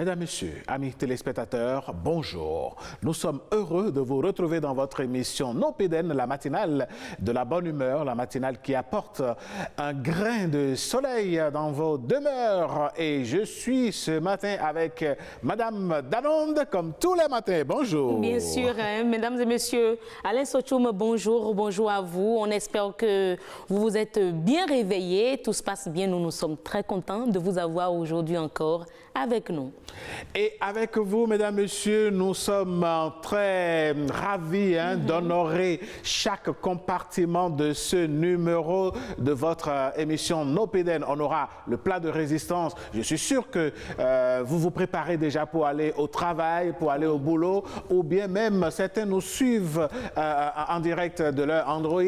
Mesdames, Messieurs, amis téléspectateurs, bonjour. Nous sommes heureux de vous retrouver dans votre émission Nopéden, la matinale de la bonne humeur, la matinale qui apporte un grain de soleil dans vos demeures. Et je suis ce matin avec Madame Danonde, comme tous les matins. Bonjour. Bien sûr, mesdames et messieurs, Alain Sochoum, bonjour, bonjour à vous. On espère que vous vous êtes bien réveillés, tout se passe bien. Nous sommes très contents de vous avoir aujourd'hui encore avec nous. Et avec vous, mesdames, messieurs, nous sommes très ravis d'honorer chaque compartiment de ce numéro de votre émission Nopéden. On aura le plat de résistance. Je suis sûr que vous vous préparez déjà pour aller au travail, pour aller au boulot, ou bien même certains nous suivent en direct de leur Android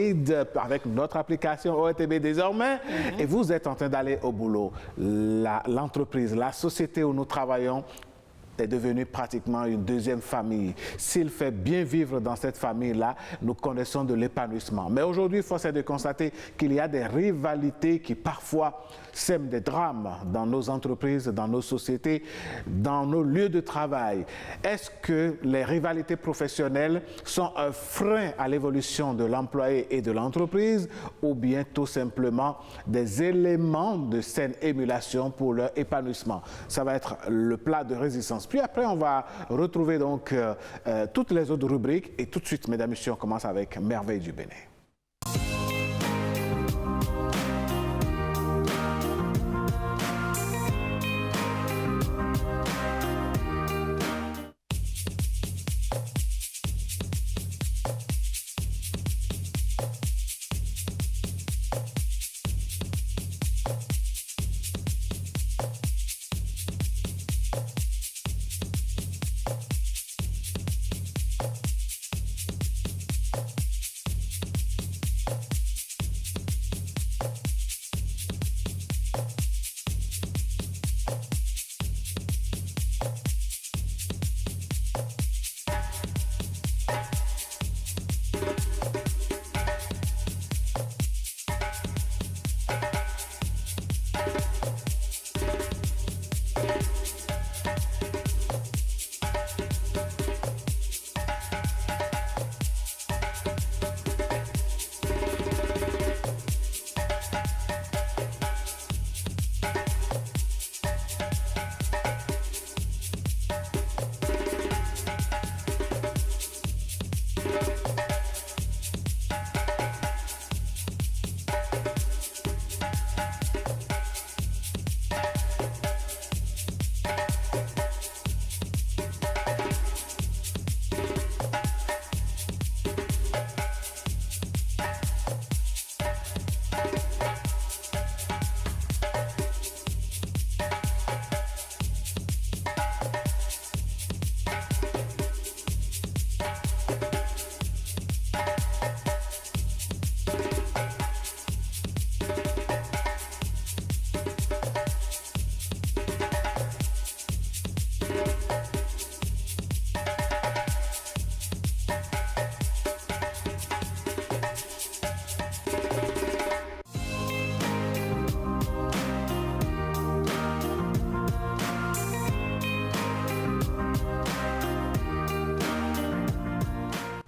avec notre application ORTB désormais, et vous êtes en train d'aller au boulot. L'entreprise, la société où nous travaillons est devenue pratiquement une deuxième famille. S'il fait bien vivre dans cette famille-là, nous connaissons de l'épanouissement. Mais aujourd'hui, force est de constater qu'il y a des rivalités qui parfois sèment des drames dans nos entreprises, dans nos sociétés, dans nos lieux de travail. Est-ce que les rivalités professionnelles sont un frein à l'évolution de l'employé et de l'entreprise, ou bien tout simplement des éléments de saine émulation pour leur épanouissement? Ça va être le plat de résistance. Puis après, on va retrouver donc toutes les autres rubriques. Et tout de suite, mesdames et messieurs, on commence avec Merveille du Bénin.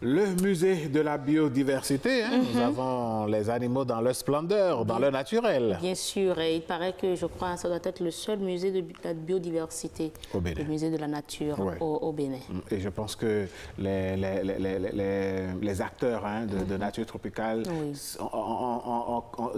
Le musée de la biodiversité, nous avons les animaux dans leur splendeur, dans leur naturel. Bien sûr, et il paraît que je crois que ça doit être le seul musée de la biodiversité, au Bénin. Le musée de la nature au Bénin. Et je pense que les acteurs de nature tropicale,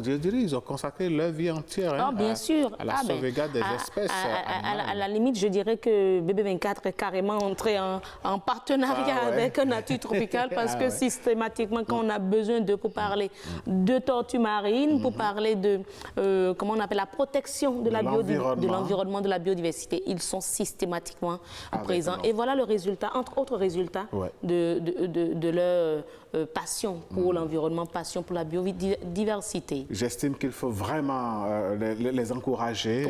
je dirais, ils ont consacré leur vie entière bien sûr. à la sauvegarde des espèces à la limite, je dirais que BB24 est carrément entré en partenariat avec Nature Tropicale, parce que systématiquement, quand on a besoin d'eux pour parler de tortues marines, pour parler de comment on appelle la protection de l'environnement, de la biodiversité, ils sont systématiquement présents. Et voilà le résultat, entre autres résultats, de leur passion pour l'environnement, passion pour la biodiversité. J'estime qu'il faut vraiment les encourager,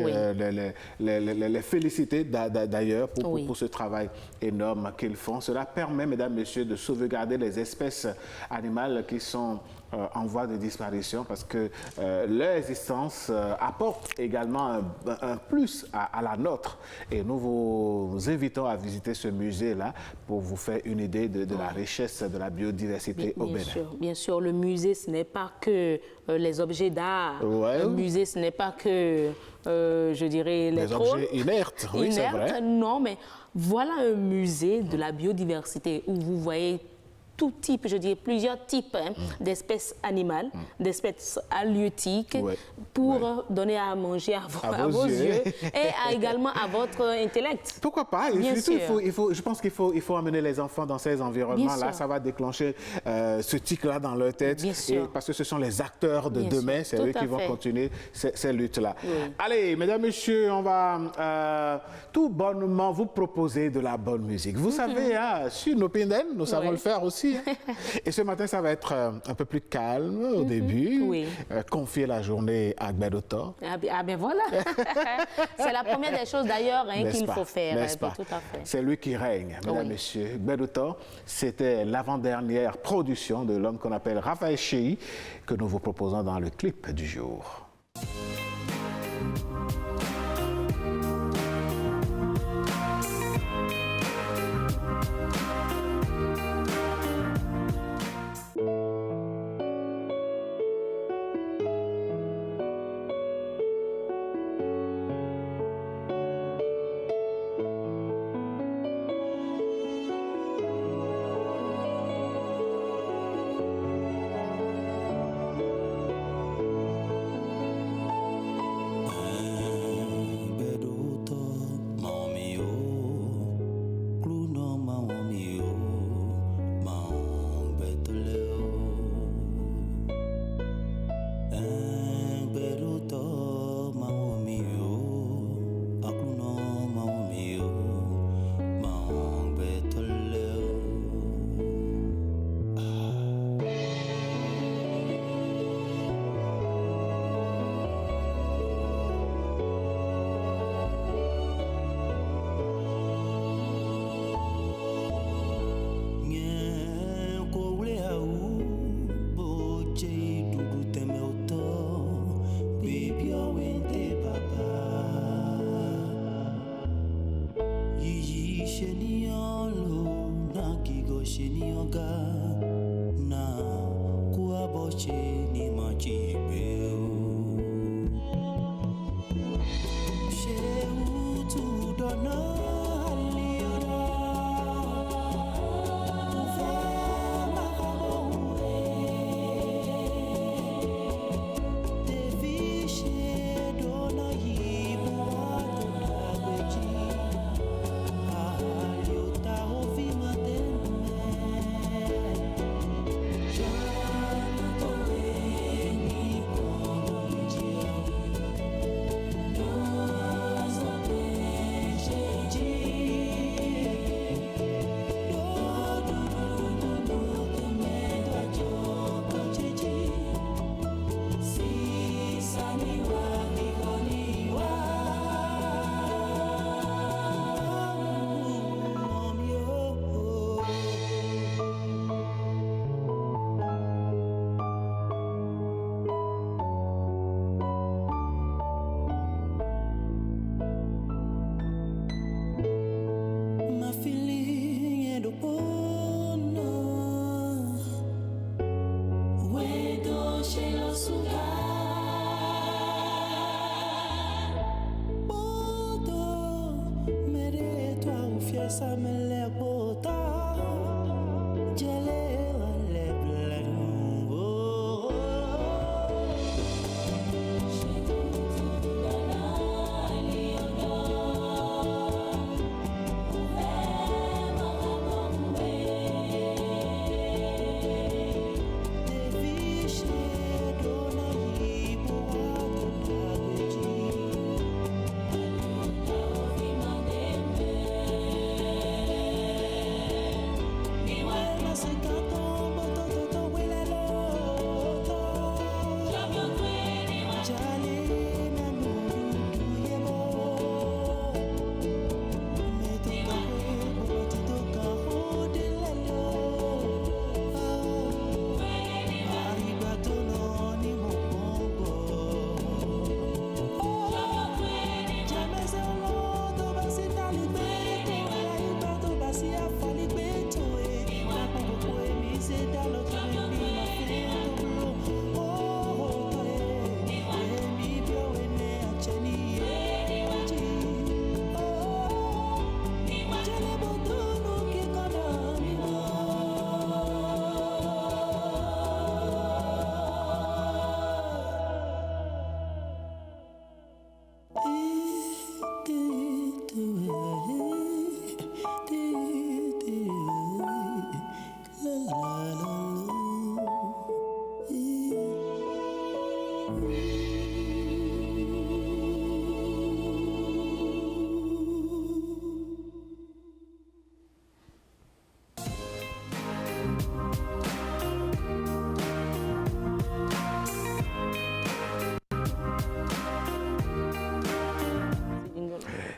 les féliciter d'ailleurs pour ce travail énorme qu'ils font. Cela permet, mesdames, messieurs, de sauvegarder les espèces animales qui sont en voie de disparition parce que leur existence apporte également un plus à la nôtre. Et nous vous invitons à visiter ce musée-là pour vous faire une idée de la richesse de la biodiversité au Bénin. Bien sûr, le musée, ce n'est pas que les objets d'art. Ouais. Le musée, ce n'est pas que, je dirais, les trônes. Objets inertes, oui, c'est vrai. Non, mais voilà un musée de la biodiversité où vous voyez tout type, je dirais plusieurs types d'espèces animales, d'espèces halieutiques, pour donner à manger à vos yeux et également à votre intellect. Pourquoi pas? Bien sûr. Je pense qu'il faut amener les enfants dans ces environnements-là. Ça va déclencher ce tic-là dans leur tête. Parce que ce sont les acteurs de demain, c'est eux qui vont continuer ces luttes-là. Oui. Allez, mesdames, messieurs, on va tout bonnement vous proposer de la bonne musique. Vous savez, sur nos Pinèdes, nous savons le faire aussi. Et ce matin, ça va être un peu plus calme au début. Oui. Confier la journée à Gbedotor. Ah ben voilà. C'est la première des choses d'ailleurs qu'il faut faire. N'est-ce pas? Tout à fait. C'est lui qui règne, mesdames, messieurs. Gbedotor, c'était l'avant-dernière production de l'homme qu'on appelle Raphaël Chey, que nous vous proposons dans le clip du jour.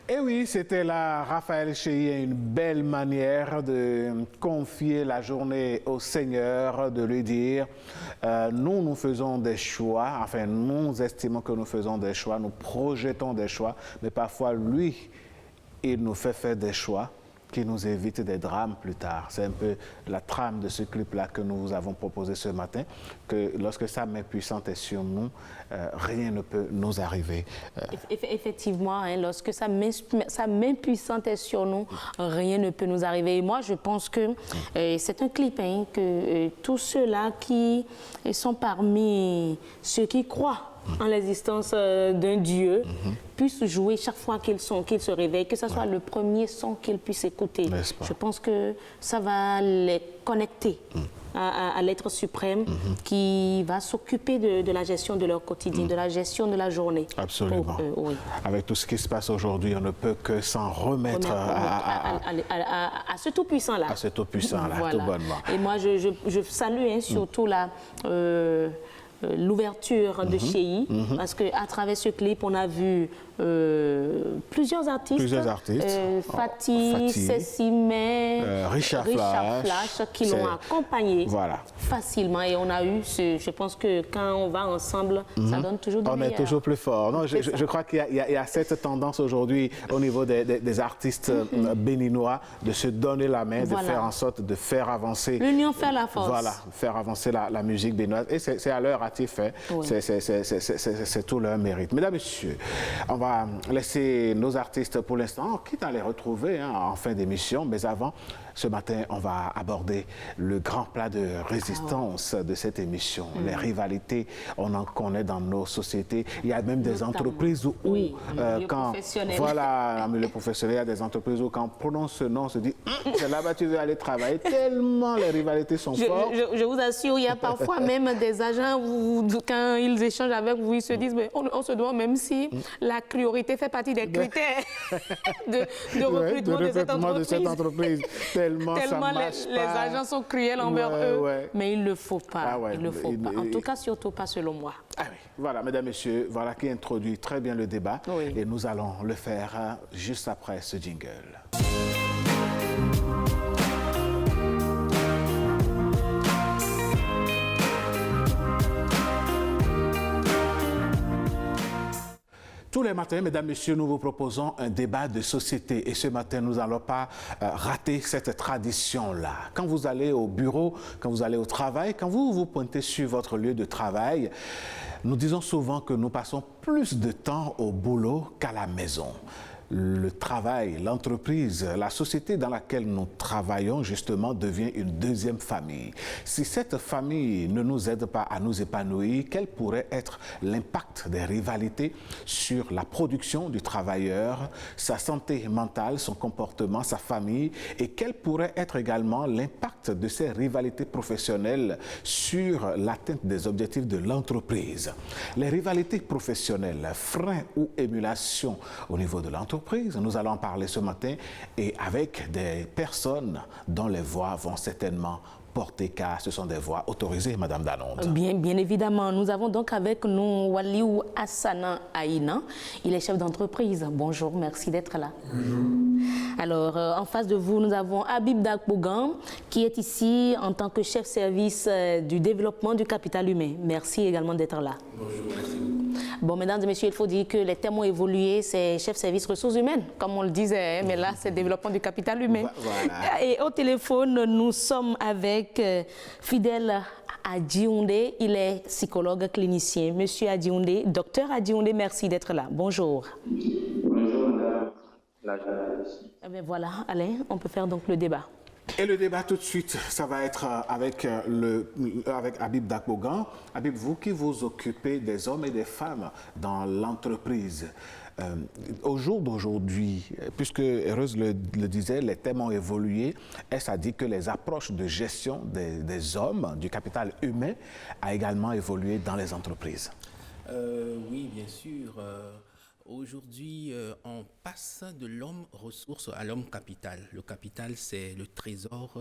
Et oui, c'était là Raphaël Chéhi, une belle manière de confier la journée au Seigneur, de lui dire, nous faisons des choix, enfin nous estimons que nous faisons des choix, nous projetons des choix, mais parfois lui, il nous fait faire des choix qui nous évitent des drames plus tard. C'est un peu la trame de ce clip-là que nous vous avons proposé ce matin, que lorsque sa main puissante est sur nous, rien ne peut nous arriver. Effectivement, hein, lorsque sa main puissante est sur nous, rien ne peut nous arriver. Et moi, je pense que c'est un clip hein, que tous ceux-là qui sont parmi ceux qui croient en l'existence d'un Dieu, puissent jouer chaque fois qu'ils se réveillent, que ce soit le premier son qu'ils puissent écouter. Je pense que ça va les connecter à l'être suprême qui va s'occuper de la gestion de leur quotidien, de la gestion de la journée. Absolument. Oui. Avec tout ce qui se passe aujourd'hui, on ne peut que s'en remettre à ce Tout-Puissant-là. À ce Tout-Puissant-là, voilà. Tout bonnement. Et moi, je salue hein, surtout l'ouverture de Chéhi, parce qu'à travers ce clip, on a vu plusieurs artistes. Fatih, Cécimé, Richard Flash qui l'ont accompagné facilement. Et on a eu, je pense que quand on va ensemble, ça donne toujours du meilleur. On est toujours plus fort. Non, je crois qu'il y a cette tendance aujourd'hui au niveau des artistes béninois de se donner la main, de faire en sorte de faire avancer. L'union fait la force. Voilà, faire avancer la musique béninoise. Et c'est à leur hâtif, hein. C'est tout leur mérite. Mesdames, Messieurs, on va laisser nos artistes pour l'instant, quitte à les retrouver hein, en fin d'émission. Mais avant, ce matin, on va aborder le grand plat de résistance de cette émission. Les rivalités, on en connaît dans nos sociétés. Il y a même des entreprises où, quand voilà, dans le professionnel, il y a des entreprises où quand on prononce ce nom, on se dit, c'est là-bas tu veux aller travailler. Tellement les rivalités sont fortes. Je vous assure, il y a parfois même des agents où, quand ils échangent avec vous, ils se disent, mais on se doit, même si la priorité fait partie des critères de recrutement de cette entreprise. Tellement les agents sont cruels envers eux, mais il ne le faut pas. Il le faut pas. En tout cas, surtout pas selon moi. Ah oui, voilà, mesdames, messieurs, voilà qui introduit très bien le débat. Et nous allons le faire juste après ce jingle. Tous les matins, mesdames, messieurs, nous vous proposons un débat de société. Et ce matin, nous n'allons pas rater cette tradition-là. Quand vous allez au bureau, quand vous allez au travail, quand vous vous pointez sur votre lieu de travail, nous disons souvent que nous passons plus de temps au boulot qu'à la maison. Le travail, l'entreprise, la société dans laquelle nous travaillons justement devient une deuxième famille. Si cette famille ne nous aide pas à nous épanouir, quel pourrait être l'impact des rivalités sur la production du travailleur, sa santé mentale, son comportement, sa famille, et quel pourrait être également l'impact de ces rivalités professionnelles sur l'atteinte des objectifs de l'entreprise? Les rivalités professionnelles, freins ou émulation au niveau de l'entreprise, nous allons en parler ce matin et avec des personnes dont les voix vont certainement porter, car ce sont des voix autorisées, Madame Danonde. Bien évidemment. Nous avons donc avec nous Waliou Hassana Aïna. Il est chef d'entreprise. Bonjour, merci d'être là. Bonjour. Alors, en face de vous, nous avons Habib Dakbougan, qui est ici en tant que chef service du développement du capital humain. Merci également d'être là. Bonjour, merci. Bon, mesdames et messieurs, il faut dire que les termes ont évolué. C'est chef service ressources humaines, comme on le disait, mais là, c'est développement du capital humain. Voilà. Et au téléphone, nous sommes avec Fidèle Adjioundé. Il est psychologue clinicien. Monsieur Adjioundé, docteur Adjioundé, merci d'être là. Bonjour. Bonjour, madame la journaliste. Eh bien, voilà, Alain, on peut faire donc le débat. Et le débat tout de suite, ça va être avec Habib Dakbougan. Habib, vous qui vous occupez des hommes et des femmes dans l'entreprise, au jour d'aujourd'hui, puisque Heureuse le disait, les thèmes ont évolué, est-ce à dire que les approches de gestion des hommes, du capital humain, a également évolué dans les entreprises? Oui, bien sûr. Aujourd'hui, on passe de l'homme ressource à l'homme capital. Le capital, c'est le trésor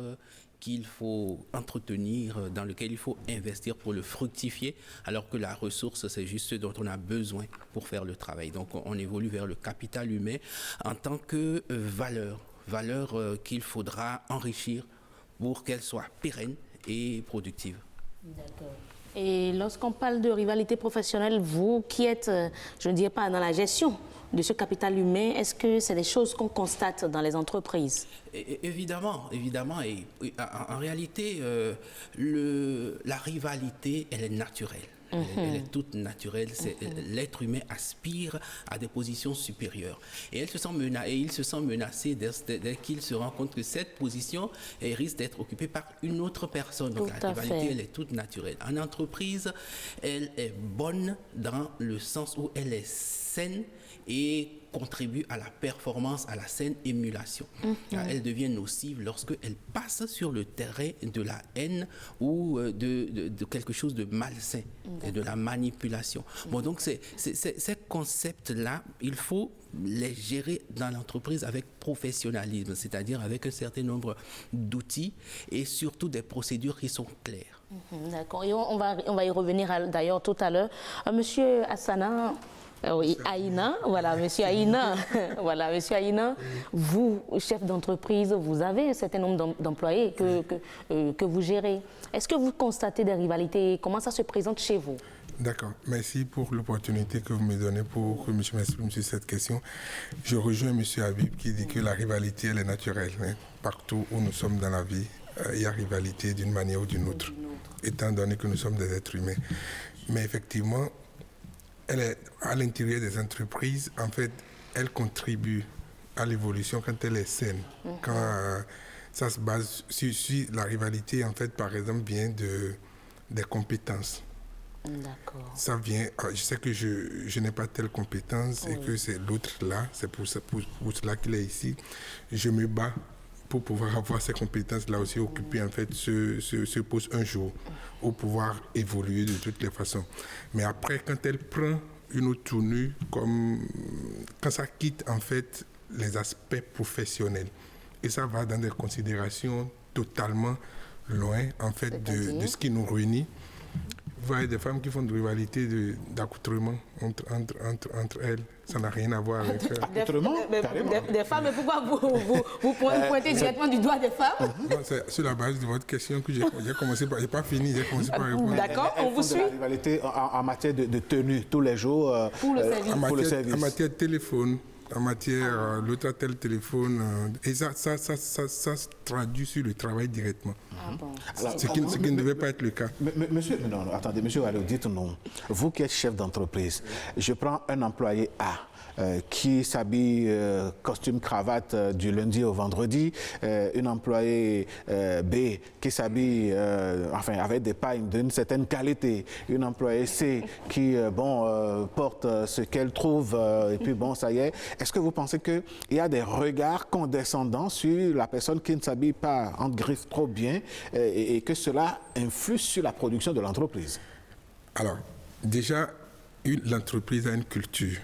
qu'il faut entretenir, dans lequel il faut investir pour le fructifier, alors que la ressource, c'est juste ce dont on a besoin pour faire le travail. Donc, on évolue vers le capital humain en tant que valeur qu'il faudra enrichir pour qu'elle soit pérenne et productive. D'accord. Et lorsqu'on parle de rivalité professionnelle, vous qui êtes, je ne dirais pas dans la gestion de ce capital humain, est-ce que c'est des choses qu'on constate dans les entreprises? Évidemment. Et en réalité, la rivalité, elle est naturelle. Elle est toute naturelle. L'être humain aspire à des positions supérieures. Et il se sent menacé dès qu'il se rend compte que cette position risque d'être occupée par une autre personne. Donc la rivalité, elle est toute naturelle. En entreprise, elle est bonne dans le sens où elle est saine et contribue à la performance, à la saine émulation. Elle devient nocive lorsqu'elle passe sur le terrain de la haine ou de quelque chose de malsain, et de la manipulation. Bon, donc ces concepts-là, il faut les gérer dans l'entreprise avec professionnalisme, c'est-à-dire avec un certain nombre d'outils et surtout des procédures qui sont claires. D'accord. Et on va y revenir d'ailleurs tout à l'heure. Monsieur Hassana, oui, Aïna, voilà, monsieur Aïna, voilà, monsieur Aïna, vous, chef d'entreprise, vous avez un certain nombre d'employés que vous gérez. Est-ce que vous constatez des rivalités? Comment ça se présente chez vous? D'accord, merci pour l'opportunité que vous me donnez pour que je m'exprime sur cette question. Je rejoins monsieur Habib qui dit que la rivalité, elle est naturelle. Hein. Partout où nous sommes dans la vie, il y a rivalité d'une manière ou d'une autre, étant donné que nous sommes des êtres humains. Mais effectivement, elle est à l'intérieur des entreprises, en fait, elle contribue à l'évolution quand elle est saine. Quand ça se base sur la rivalité, en fait, par exemple, vient des compétences. D'accord. Ça vient, je sais que je n'ai pas telle compétence et que c'est l'autre là, c'est pour cela qu'il est ici. Je me bats pour pouvoir avoir ces compétences-là aussi, occuper en fait ce poste un jour, ou pouvoir évoluer de toutes les façons. Mais après, quand elle prend une autre tournure, comme quand ça quitte en fait les aspects professionnels, et ça va dans des considérations totalement loin en fait de ce qui nous réunit. Vous voyez des femmes qui font de rivalité d'accoutrement entre elles. Ça n'a rien à voir avec... Accoutrement, des femmes, mais pourquoi vous pointez directement du doigt des femmes? Non, c'est sur la base de votre question que j'ai commencé par... J'ai pas fini, j'ai commencé par répondre. D'accord, on vous suit. La rivalité en matière de tenue tous les jours pour le service. En matière de téléphone, en matière l'autre a tel téléphone, et ça se traduit sur le travail directement. Bon. Alors, ce qui ne devait pas être le cas. Monsieur, non, attendez, monsieur Wallo, dites-nous, vous qui êtes chef d'entreprise, je prends un employé A qui s'habille costume cravate du lundi au vendredi, une employée B qui s'habille avec des pailles d'une certaine qualité, une employée C qui porte ce qu'elle trouve et puis bon, ça y est. Est-ce que vous pensez qu'il y a des regards condescendants sur la personne qui ne s'habille pas en griffe trop bien et que cela influe sur la production de l'entreprise? Alors, déjà, l'entreprise a une culture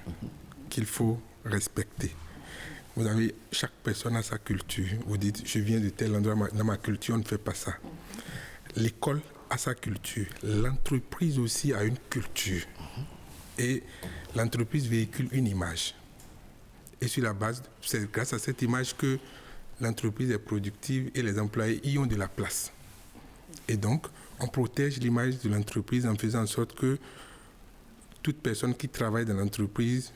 qu'il faut respecter. Vous avez, chaque personne a sa culture. Vous dites, je viens de tel endroit, dans ma culture, on ne fait pas ça. L'école a sa culture. L'entreprise aussi a une culture. Et l'entreprise véhicule une image. Et sur la base, c'est grâce à cette image que l'entreprise est productive et les employés y ont de la place. Et donc, on protège l'image de l'entreprise en faisant en sorte que toute personne qui travaille dans l'entreprise,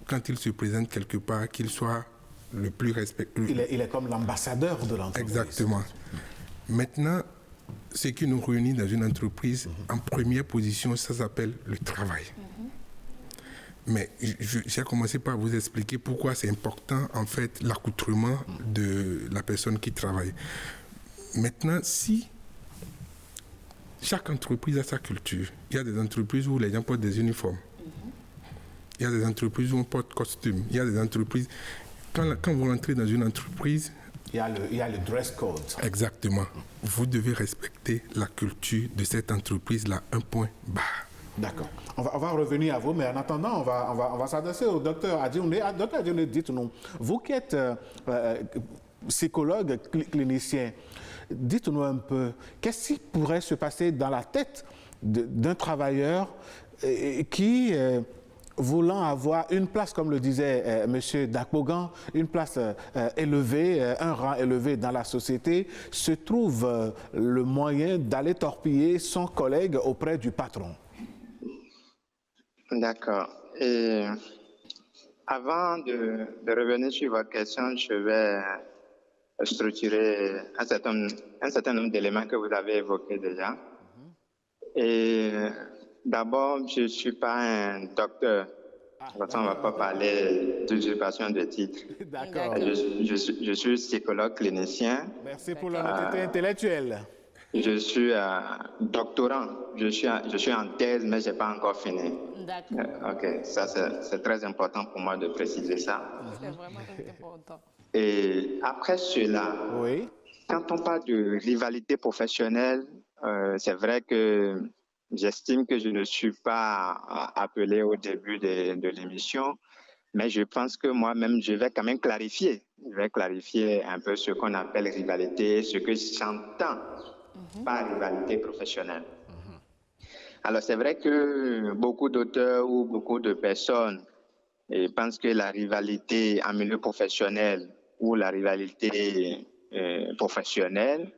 quand il se présente quelque part, qu'il soit le plus respectueux. Il est comme l'ambassadeur de l'entreprise. Exactement. Maintenant, ce qui nous réunit dans une entreprise, en première position, ça s'appelle le travail. Mais j'ai commencé par vous expliquer pourquoi c'est important, en fait, l'accoutrement de la personne qui travaille. Maintenant, si chaque entreprise a sa culture, il y a des entreprises où les gens portent des uniformes. Il y a des entreprises où on porte costume. Il y a des entreprises... Quand vous rentrez dans une entreprise... Il y a le dress code. Exactement. Vous devez respecter la culture de cette entreprise-là, un point barre. D'accord. On va revenir à vous, mais en attendant, on va s'adresser au docteur Adjoune. Docteur Adjoune, dites-nous, vous qui êtes psychologue clinicien, dites-nous un peu, qu'est-ce qui pourrait se passer dans la tête d'un travailleur qui, voulant avoir une place, comme le disait M. Dakpogan, une place élevée, un rang élevé dans la société, se trouve le moyen d'aller torpiller son collègue auprès du patron? D'accord. Et avant de revenir sur votre question, je vais structurer un certain nombre d'éléments que vous avez évoqués déjà. Et d'abord, je ne suis pas un docteur. De toute façon, on ne va pas parler d'usurpation de titre. D'accord. Je suis psychologue clinicien. Merci pour l'honnêteté intellectuelle. Je suis doctorant. Je suis en thèse, mais je n'ai pas encore fini. D'accord. OK, ça c'est très important pour moi de préciser ça. C'est vraiment important. Et après cela, Oui. quand on parle de rivalité professionnelle, c'est vrai que j'estime que je ne suis pas appelé au début de l'émission, mais je pense que moi-même, je vais quand même clarifier. Je vais clarifier un peu ce qu'on appelle rivalité, ce que j'entends par rivalité professionnelle. Alors, c'est vrai que beaucoup d'auteurs ou beaucoup de personnes pensent que la rivalité en milieu professionnel ou la rivalité professionnelle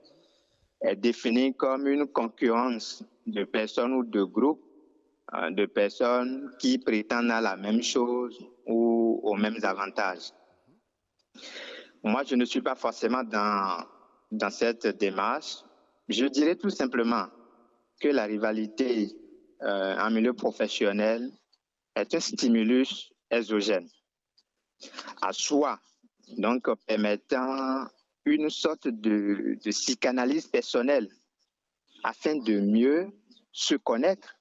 est définie comme une concurrence de personnes ou de groupes, de personnes qui prétendent à la même chose ou aux mêmes avantages. Moi, je ne suis pas forcément dans cette démarche. Je dirais tout simplement que la rivalité en milieu professionnel est un stimulus exogène à soi, donc permettant une sorte de psychanalyse personnelle afin de mieux se connaître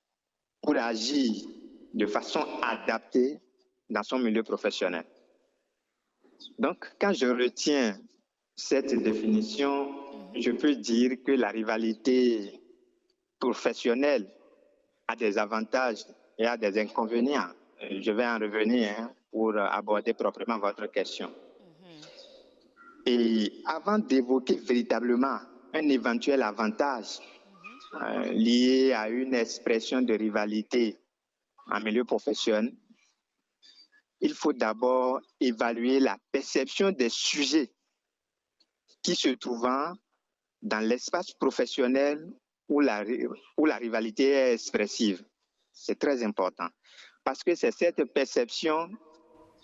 pour agir de façon adaptée dans son milieu professionnel. Donc, quand je retiens cette définition, je peux dire que la rivalité professionnelle a des avantages et a des inconvénients. Je vais en revenir pour aborder proprement votre question. Et avant d'évoquer véritablement un éventuel avantage lié à une expression de rivalité en milieu professionnel, il faut d'abord évaluer la perception des sujets qui se trouvent dans l'espace professionnel où la rivalité est expressive. C'est très important parce que c'est cette perception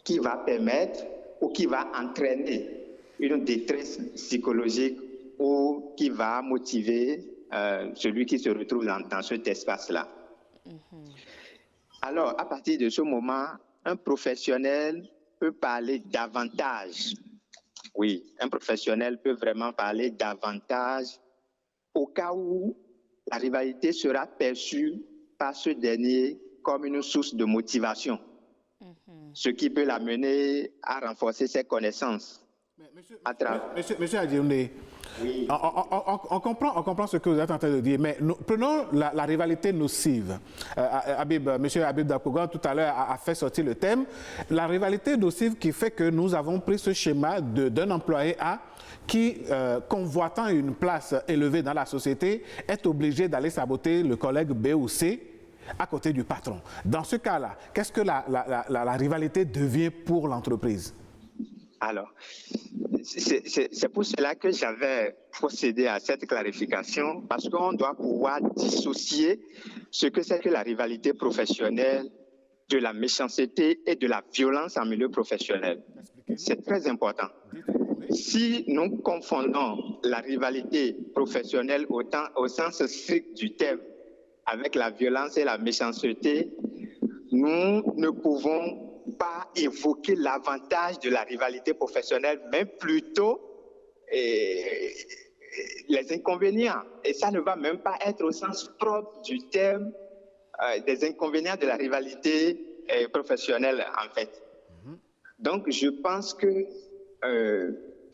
qui va permettre ou qui va entraîner une détresse psychologique ou qui va motiver celui qui se retrouve dans cet espace-là. Alors, à partir de ce moment, un professionnel peut parler davantage. Oui, un professionnel peut vraiment parler davantage au cas où la rivalité sera perçue par ce dernier comme une source de motivation, ce qui peut l'amener à renforcer ses connaissances. Monsieur Adjoune, oui. On comprend ce que vous êtes en train de dire, mais prenons la rivalité nocive. Monsieur Habib Dakpogan, tout à l'heure, a fait sortir le thème. La rivalité nocive qui fait que nous avons pris ce schéma d'un employé A qui, convoitant une place élevée dans la société, est obligé d'aller saboter le collègue B ou C à côté du patron. Dans ce cas-là, qu'est-ce que la rivalité devient pour l'entreprise? Alors, c'est pour cela que j'avais procédé à cette clarification, parce qu'on doit pouvoir dissocier ce que c'est que la rivalité professionnelle de la méchanceté et de la violence en milieu professionnel. C'est très important. Si nous confondons la rivalité professionnelle au sens strict du terme avec la violence et la méchanceté, nous ne pouvons pas évoquer l'avantage de la rivalité professionnelle, mais plutôt les inconvénients. Et ça ne va même pas être au sens propre du terme des inconvénients de la rivalité professionnelle, en fait. Donc, je pense que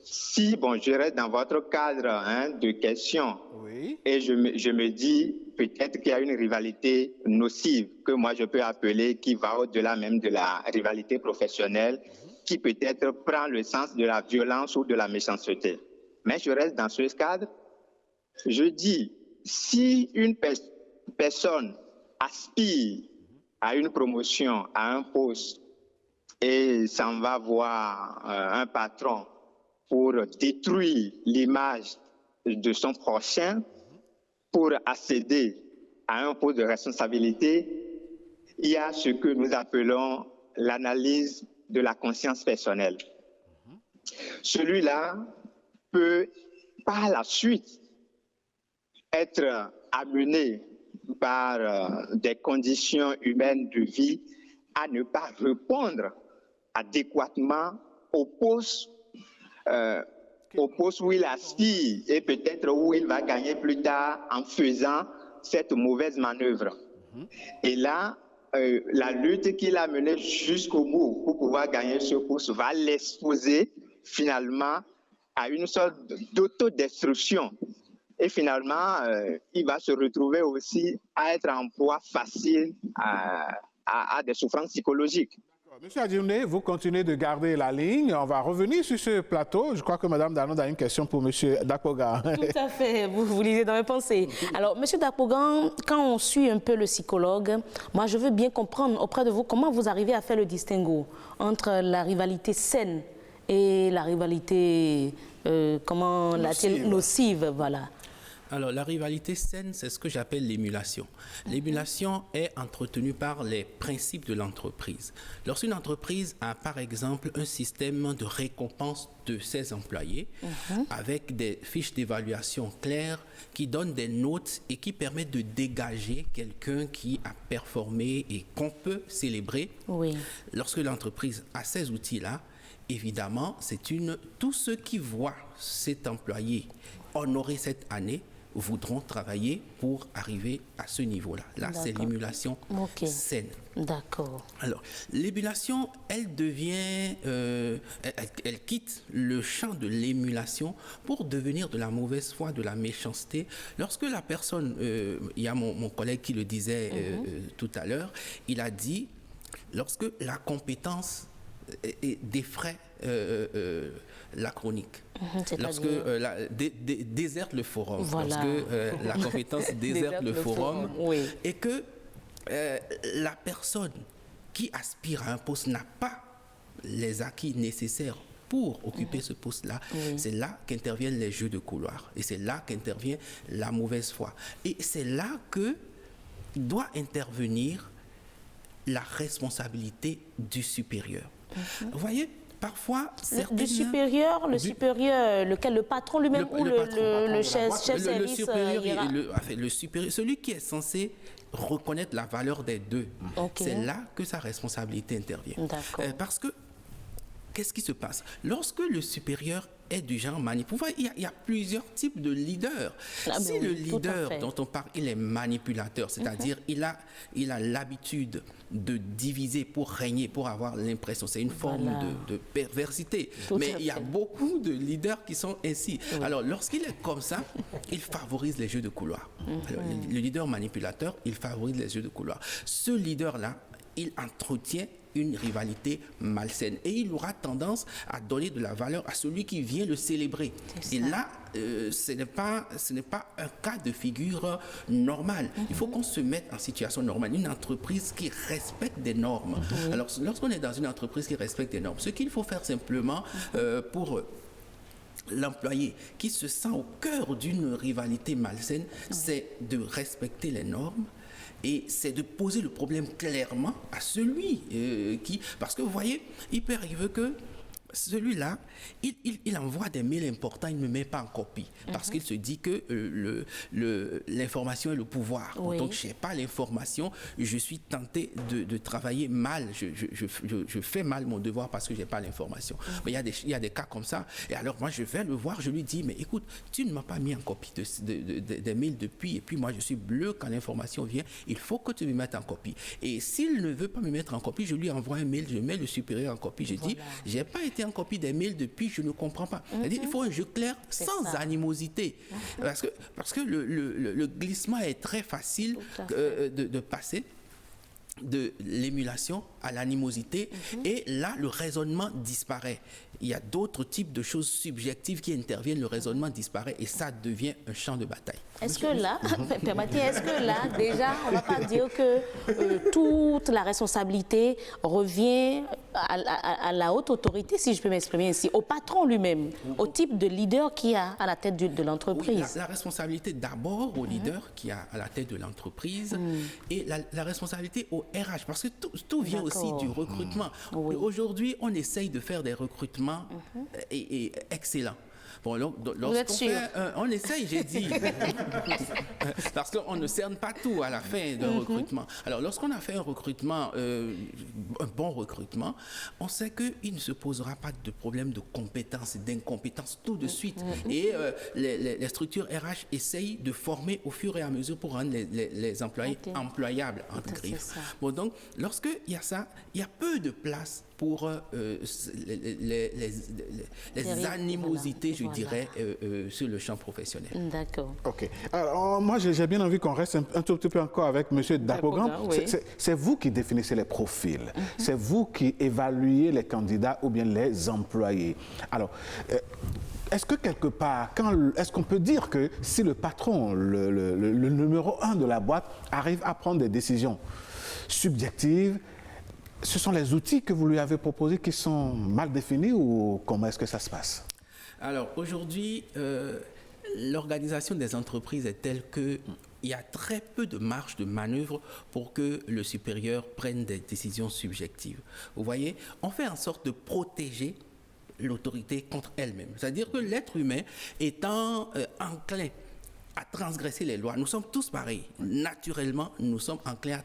si, je reste dans votre cadre de questions, oui, et je me dis, peut-être qu'il y a une rivalité nocive que moi je peux appeler, qui va au-delà même de la rivalité professionnelle, qui peut-être prend le sens de la violence ou de la méchanceté. Mais je reste dans ce cadre. Je dis, si une personne aspire à une promotion, à un poste, et s'en va voir un patron pour détruire l'image de son prochain, pour accéder à un poste de responsabilité, il y a ce que nous appelons l'analyse de la conscience personnelle. Celui-là peut, par la suite, être amené par des conditions humaines de vie à ne pas répondre adéquatement au poste où il aspire et peut-être où il va gagner plus tard en faisant cette mauvaise manœuvre. Et là, la lutte qu'il a menée jusqu'au bout pour pouvoir gagner ce poste va l'exposer finalement à une sorte d'autodestruction. Et finalement, il va se retrouver aussi à être en proie facile à des souffrances psychologiques. Monsieur Adjoumé, vous continuez de garder la ligne. On va revenir sur ce plateau. Je crois que Mme Danone a une question pour Monsieur Dapogan. Tout à fait, vous lisez dans mes pensées. Alors, Monsieur Dapogan, quand on suit un peu le psychologue, moi je veux bien comprendre auprès de vous comment vous arrivez à faire le distinguo entre la rivalité saine et la rivalité, comment l'a-t-il, nocive, voilà. Alors, la rivalité saine, c'est ce que j'appelle l'émulation. L'émulation est entretenue par les principes de l'entreprise. Lorsqu'une entreprise a, par exemple, un système de récompense de ses employés, avec des fiches d'évaluation claires qui donnent des notes et qui permettent de dégager quelqu'un qui a performé et qu'on peut célébrer, lorsque l'entreprise a ces outils-là, évidemment, tous ceux qui voient cet employé honorer cette année voudront travailler pour arriver à ce niveau-là. Là, c'est l'émulation saine. D'accord. Alors, l'émulation, elle devient, elle quitte le champ de l'émulation pour devenir de la mauvaise foi, de la méchanceté. Lorsque la personne, il y a mon collègue qui le disait tout à l'heure, il a dit, lorsque la compétence défraie la chronique, lorsque déserte le forum, lorsque la compétence déserte le forum, et que la personne qui aspire à un poste n'a pas les acquis nécessaires pour occuper ce poste-là, c'est là qu'interviennent les jeux de couloir, et c'est là qu'intervient la mauvaise foi. Et c'est là que doit intervenir la responsabilité du supérieur. Vous voyez, parfois, du supérieur, lequel, le patron lui-même ou le chef service le supérieur, celui qui est censé reconnaître la valeur des deux. C'est là que sa responsabilité intervient. Parce que, qu'est-ce qui se passe? Lorsque le supérieur est du genre manipulateur, il y a plusieurs types de leaders. Si le leader dont on parle, il est manipulateur, c'est-à-dire il a l'habitude de diviser pour régner, pour avoir l'impression, c'est une forme de perversité. Mais il y a beaucoup de leaders qui sont ainsi. Alors, lorsqu'il est comme ça, il favorise les jeux de couloir. Alors, le leader manipulateur, il favorise les jeux de couloir. Ce leader-là, il entretient une rivalité malsaine et il aura tendance à donner de la valeur à celui qui vient le célébrer. Et là, ce n'est pas un cas de figure normal. Il faut qu'on se mette en situation normale. Une entreprise qui respecte des normes. Alors, lorsqu'on est dans une entreprise qui respecte des normes, ce qu'il faut faire simplement pour l'employé qui se sent au cœur d'une rivalité malsaine, c'est de respecter les normes. Et c'est de poser le problème clairement à celui qui... Parce que vous voyez, il peut arriver que celui-là, il envoie des mails importants, il ne me met pas en copie. Parce qu'il se dit que l'information est le pouvoir. Donc, je n'ai pas l'information, je suis tenté de travailler mal. Je fais mal mon devoir parce que je n'ai pas l'information. Mais il y a des cas comme ça. Et alors, moi, je vais le voir, je lui dis, mais écoute, tu ne m'as pas mis en copie des mails depuis, et puis moi, je suis bleu quand l'information vient. Il faut que tu me mettes en copie. Et s'il ne veut pas me mettre en copie, je lui envoie un mail, je mets le supérieur en copie. Je dis, je n'ai pas été été en copie des mails depuis, je ne comprends pas. C'est-à-dire, il faut un jeu clair, sans animosité. Parce que le glissement est très facile de passer de l'émulation à l'animosité, et là, le raisonnement disparaît. Il y a d'autres types de choses subjectives qui interviennent, le raisonnement disparaît et ça devient un champ de bataille. Est-ce que là, déjà, on ne va pas dire que toute la responsabilité revient à la haute autorité, si je peux m'exprimer ainsi, au patron lui-même, au type de leader qui a à la tête de l'entreprise? Oui, la responsabilité d'abord au leader qui a à la tête de l'entreprise et la responsabilité au RH, parce que tout vient aussi du recrutement. Aujourd'hui, on essaye de faire des recrutements et excellents. Bon, on essaye, j'ai dit, parce qu'on ne cerne pas tout à la fin d'un recrutement. Alors, lorsqu'on a fait un recrutement, un bon recrutement, on sait qu'il ne se posera pas de problème de compétence, d'incompétence tout de suite. Et les structures RH essayent de former au fur et à mesure pour rendre les employés employables, entre griffes. Bon, donc, lorsqu'il y a ça, il y a peu de place pour les animosités, je dirais, sur le champ professionnel. D'accord. OK. Alors, moi, j'ai bien envie qu'on reste un tout petit peu encore avec M. Dapogan. Oui. C'est vous qui définissez les profils. C'est vous qui évaluez les candidats ou bien les employés. Alors, est-ce que quelque part, est-ce qu'on peut dire que si le patron, le numéro 1 de la boîte, arrive à prendre des décisions subjectives, ce sont les outils que vous lui avez proposés qui sont mal définis ou comment est-ce que ça se passe? Alors aujourd'hui, l'organisation des entreprises est telle qu'il y a très peu de marge de manœuvre pour que le supérieur prenne des décisions subjectives. Vous voyez, on fait en sorte de protéger l'autorité contre elle-même. C'est-à-dire que l'être humain étant enclin à transgresser les lois. Nous sommes tous pareils. Naturellement, nous sommes enclins à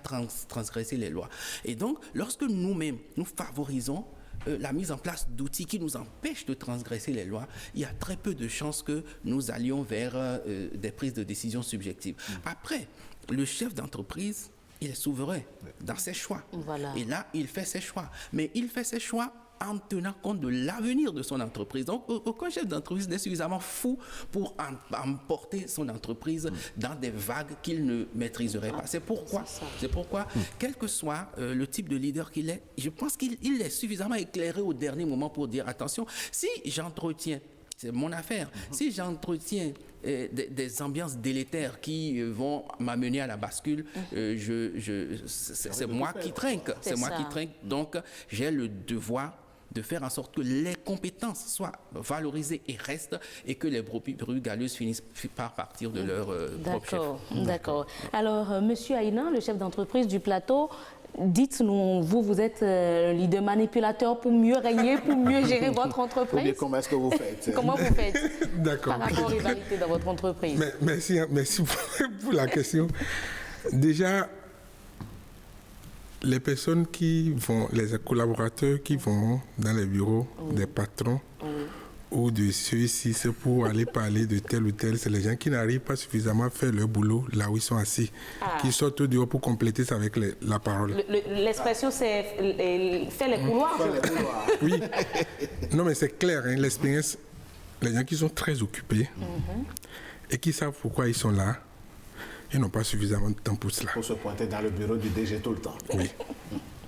transgresser les lois. Et donc, lorsque nous-mêmes, nous favorisons la mise en place d'outils qui nous empêchent de transgresser les lois, il y a très peu de chances que nous allions vers des prises de décisions subjectives. Après, le chef d'entreprise, il est souverain dans ses choix. Voilà. Et là, il fait ses choix. Mais il fait ses choix en tenant compte de l'avenir de son entreprise. Donc, aucun chef d'entreprise n'est suffisamment fou pour emporter son entreprise dans des vagues qu'il ne maîtriserait pas. C'est pourquoi, quel que soit le type de leader qu'il est, je pense qu'il est suffisamment éclairé au dernier moment pour dire, attention, si j'entretiens, c'est mon affaire, si j'entretiens des ambiances délétères qui vont m'amener à la bascule, c'est moi qui trinque. C'est moi qui trinque. Donc, j'ai le devoir de faire en sorte que les compétences soient valorisées et restent, et que les brebis galeuses finissent par partir de leur propre chef. D'accord. Alors, Monsieur Aïnan, le chef d'entreprise du plateau, dites-nous, vous êtes leader manipulateur pour mieux régner, pour mieux gérer votre entreprise? Ou bien comment est-ce que vous faites? Comment vous faites D'accord. par rapport aux rivalités dans votre entreprise? Merci pour la question. Déjà, les personnes qui vont, les collaborateurs qui vont dans les bureaux des patrons ou de ceux-ci, c'est pour aller parler de tel ou tel, c'est les gens qui n'arrivent pas suffisamment à faire leur boulot là où ils sont assis, qui sortent au dehors pour compléter ça avec la parole. L'expression, c'est faire les couloirs. Oui. Non, mais c'est clair, hein, l'expérience, les gens qui sont très occupés et qui savent pourquoi ils sont là, ils n'ont pas suffisamment de temps pour cela. Pour se pointer dans le bureau du DG tout le temps. Oui,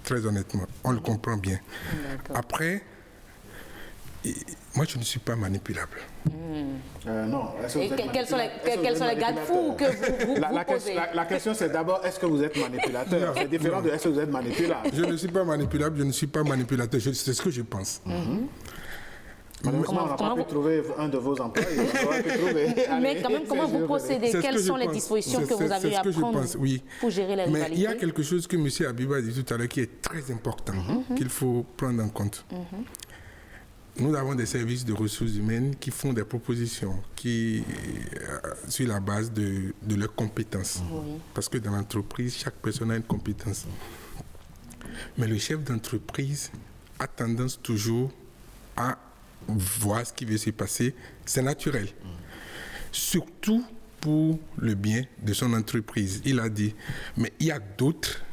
très honnêtement, on le comprend bien. Après, moi, je ne suis pas manipulable. Non. Et quels sont les garde-fous que vous posez? La question, c'est d'abord, est-ce que vous êtes manipulateur? C'est différent de est-ce que vous êtes manipulable. Je ne suis pas manipulable, je ne suis pas manipulateur. C'est ce que je pense. Malheureusement, on n'a pas pu trouver un de vos employés. Mais quand même, comment vous procédez? Quelles sont les dispositions que vous avez à prendre pour gérer les rivalités? Mais il y a quelque chose que M. Abiba a dit tout à l'heure qui est très important, qu'il faut prendre en compte. Nous avons des services de ressources humaines qui font des propositions sur la base de leurs compétences. Parce que dans l'entreprise, chaque personne a une compétence. Mais le chef d'entreprise a tendance toujours à voir ce qui veut se passer. C'est naturel. Surtout pour le bien de son entreprise. Il a dit, mais il y a d'autres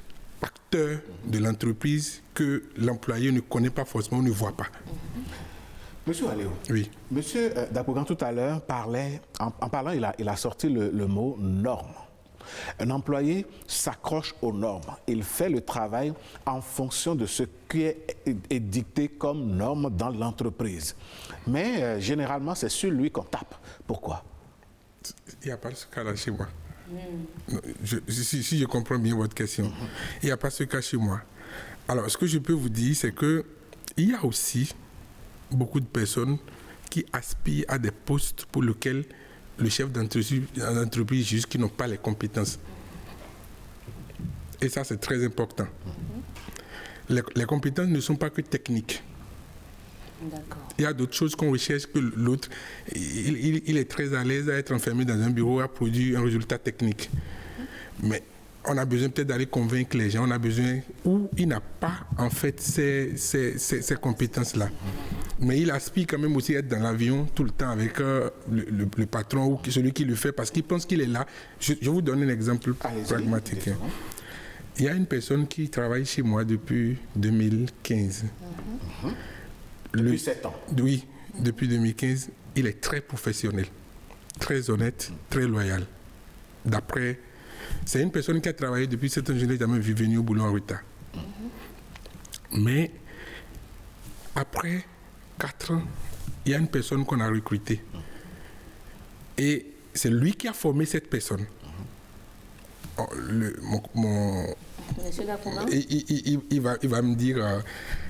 acteurs de l'entreprise que l'employé ne connaît pas forcément, ne voit pas. Monsieur Aléo, Oui. Monsieur Dapogan tout à l'heure parlait, en parlant, il a sorti le mot norme. Un employé s'accroche aux normes. Il fait le travail en fonction de ce qui est dicté comme norme dans l'entreprise. Mais généralement, c'est sur lui qu'on tape. Pourquoi? Il n'y a pas ce cas-là chez moi. Non, si je comprends bien votre question, il n'y a pas ce cas chez moi. Alors, ce que je peux vous dire, c'est qu'il y a aussi beaucoup de personnes qui aspirent à des postes pour lesquels le chef d'entreprise juge qu'ils n'ont pas les compétences. Et ça, c'est très important. Les compétences ne sont pas que techniques. D'accord. Il y a d'autres choses qu'on recherche que l'autre. Il est très à l'aise à être enfermé dans un bureau, à produire un résultat technique. Mais on a besoin peut-être d'aller convaincre les gens, on a besoin, ou il n'a pas en fait ces compétences-là. Mais il aspire quand même aussi à être dans l'avion tout le temps avec le patron ou celui qui le fait parce qu'il pense qu'il est là. Je vous donne un exemple pragmatique. Il y a une personne qui travaille chez moi depuis 2015. Depuis 7 ans. Oui, depuis 2015, il est très professionnel, très honnête, très loyal. C'est une personne qui a travaillé depuis 7 ans, je n'ai jamais vu venir au boulot en retard. Mais après 4 ans, il y a une personne qu'on a recrutée. Et c'est lui qui a formé cette personne. Monsieur Dapogan, Il va me dire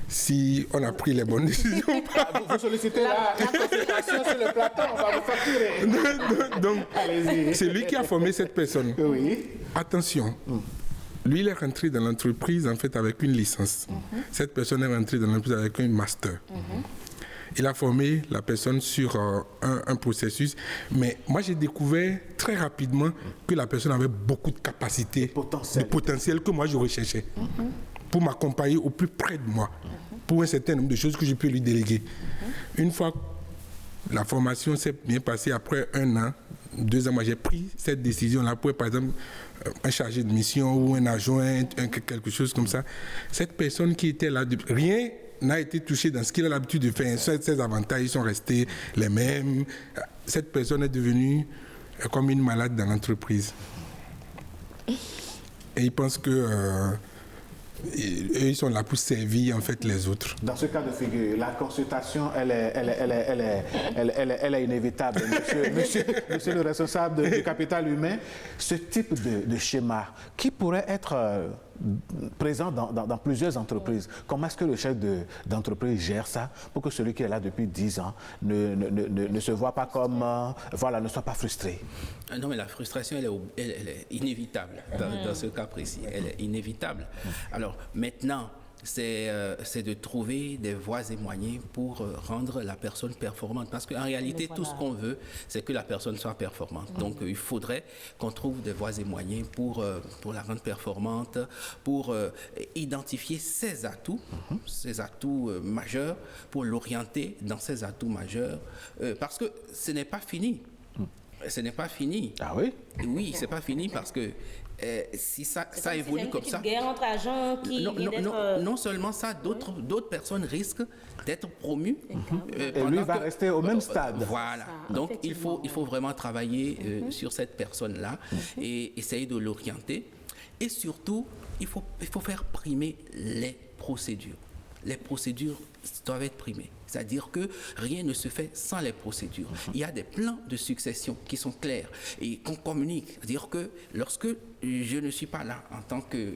si on a pris les bonnes décisions. Vous sollicitez la consultation sur le plateau, on va vous facturer. Donc, allez-y. c'est lui qui a formé cette personne. Oui. Attention, lui, il est rentré dans l'entreprise en fait avec une licence. Cette personne est rentrée dans l'entreprise avec un master. Il a formé la personne sur un processus. Mais moi, j'ai découvert très rapidement que la personne avait beaucoup de capacités, de potentiel que moi, je recherchais pour m'accompagner au plus près de moi, pour un certain nombre de choses que je peux lui déléguer. Une fois que la formation s'est bien passée, après 1 an, 2 ans, moi, j'ai pris cette décision-là pour, par exemple, un chargé de mission ou un adjoint, quelque chose comme ça. Cette personne qui était là, rien n'a été touché dans ce qu'il a l'habitude de faire. Ses avantages sont restés les mêmes. Cette personne est devenue comme une malade dans l'entreprise. Et ils pensent que ils sont là pour servir en fait les autres. Dans ce cas de figure, la consultation, elle est inévitable. Monsieur le responsable du capital humain, ce type de schéma qui pourrait être présent dans plusieurs entreprises, comment est-ce que le chef d'entreprise gère ça pour que celui qui est là depuis 10 ans ne se voit pas comme, ne soit pas frustré? Non, mais la frustration, elle est inévitable dans ce cas précis. Elle est inévitable. Alors, maintenant, c'est de trouver des voies et moyens pour rendre la personne performante. Parce qu'en réalité, tout ce qu'on veut, c'est que la personne soit performante. Donc, il faudrait qu'on trouve des voies et moyens pour la rendre performante, pour identifier ses atouts majeurs, pour l'orienter dans ses atouts majeurs. Parce que ce n'est pas fini. Ce n'est pas fini. Ah oui? Oui, c'est pas fini parce que si ça évolue comme ça. Guerre entre agents qui non seulement ça, d'autres personnes risquent d'être promues. Et lui va rester au même stade. Voilà. Donc il faut vraiment travailler sur cette personne-là et essayer de l'orienter. Et surtout, il faut faire primer les procédures. Les procédures doivent être primées. C'est-à-dire que rien ne se fait sans les procédures. Il y a des plans de succession qui sont clairs et qu'on communique. C'est-à-dire que lorsque je ne suis pas là en tant que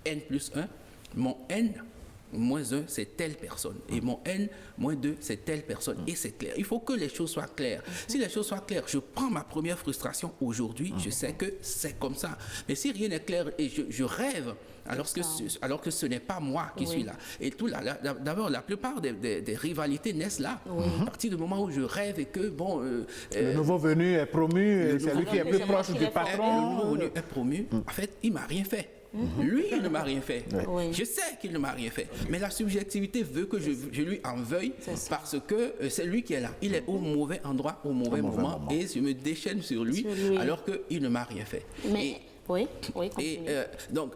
N+1, mon N-1, c'est telle personne. Et mon N-2, c'est telle personne. Et c'est clair. Il faut que les choses soient claires. Si les choses soient claires, je prends ma première frustration aujourd'hui, je sais que c'est comme ça. Mais si rien n'est clair et je rêve, alors que ce n'est pas moi qui suis là. Et tout là, d'abord, la plupart des rivalités naissent là. À partir du moment où je rêve et que, le nouveau venu est promu, c'est lui qui est plus proche du patron. Le nouveau venu est promu. En fait, il ne m'a rien fait. Lui, il ne m'a rien fait. Je sais qu'il ne m'a rien fait. Mais la subjectivité veut que je lui en veuille parce que c'est lui qui est là. Il est au mauvais endroit, au mauvais moment. Et je me déchaîne sur lui alors qu'il ne m'a rien fait. Mais... Oui, et donc,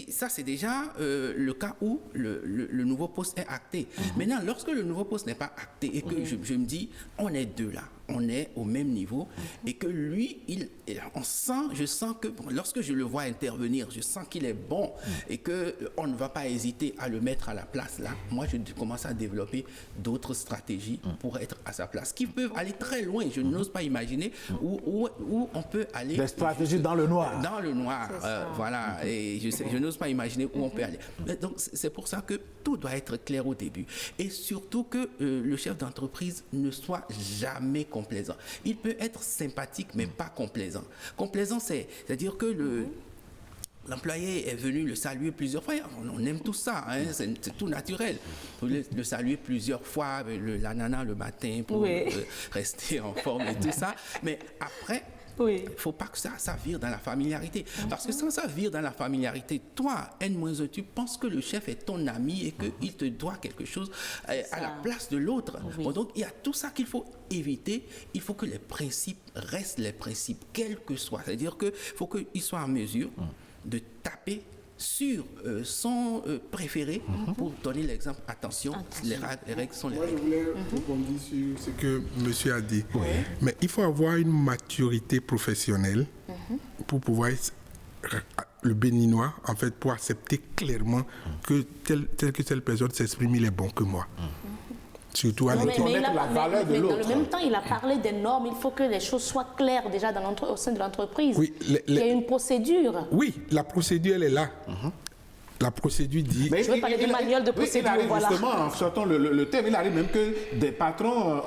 ça c'est déjà le cas où le nouveau poste est acté. Maintenant, lorsque le nouveau poste n'est pas acté et que je me dis, on est deux là, on est au même niveau et que lui, je sens que lorsque je le vois intervenir, je sens qu'il est bon et qu'on ne va pas hésiter à le mettre à la place là. Moi, je commence à développer d'autres stratégies pour être à sa place, qui peuvent aller très loin. Je n'ose pas imaginer où on peut aller. Des stratégies dans le noir. Dans le noir, voilà. Et je n'ose pas imaginer où on peut aller. Donc, c'est pour ça que tout doit être clair au début. Et surtout que le chef d'entreprise ne soit jamais complaisant. Il peut être sympathique, mais pas complaisant. Complaisant, c'est-à-dire que l'employé est venu le saluer plusieurs fois. On aime tout ça, hein, c'est tout naturel. Le saluer plusieurs fois, la nana le matin pour rester en forme et tout ça. Mais après, il ne faut pas que ça vire dans la familiarité. Parce que sans ça vire dans la familiarité, toi, N-1, tu penses que le chef est ton ami et qu'il te doit quelque chose à la place de l'autre. Bon, donc, il y a tout ça qu'il faut éviter. Il faut que les principes restent les principes, quels que soient. C'est-à-dire qu'il faut qu'il soit en mesure de taper sur son préféré pour donner l'exemple. Attention, les règles sont les règles. Moi, je voulais rebondir sur ce que monsieur a dit. Mais il faut avoir une maturité professionnelle pour pouvoir le béninois, en fait, pour accepter clairement que telle personne s'exprime, il est bon que moi. Surtout à l'équipe. Mais dans le même temps, il a parlé des normes. Il faut que les choses soient claires déjà au sein de l'entreprise. Oui, il y a une procédure. Oui, la procédure, elle est là. La procédure dit... Mais je veux parler du manuel de procédure. Il arrive justement, en sortant le thème, il arrive même que des patrons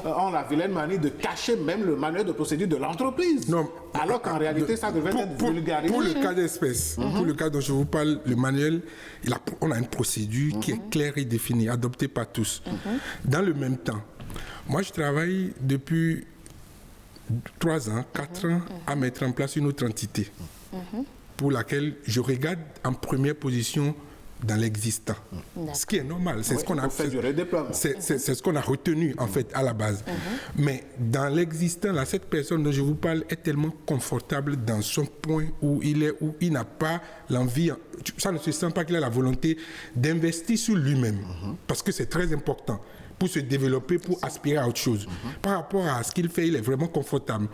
ont la vilaine manie de cacher même le manuel de procédure de l'entreprise. Non, alors qu'en réalité, ça devrait être vulgarisé. Pour le cas d'espèce, pour le cas dont je vous parle, le manuel, on a une procédure qui est claire et définie, adoptée par tous. Dans le même temps, moi je travaille depuis 3 ans, 4 ans à mettre en place une autre entité. Pour laquelle je regarde en première position dans l'existant. Ce qui est normal, c'est ce qu'on a fait. C'est ce qu'on a retenu en fait à la base. Mais dans l'existant, là, cette personne dont je vous parle est tellement confortable dans son point où il est, où il n'a pas l'envie, ça ne se sent pas qu'il a la volonté d'investir sur lui-même, parce que c'est très important pour se développer, pour aspirer à autre chose. Par rapport à ce qu'il fait, il est vraiment confortable.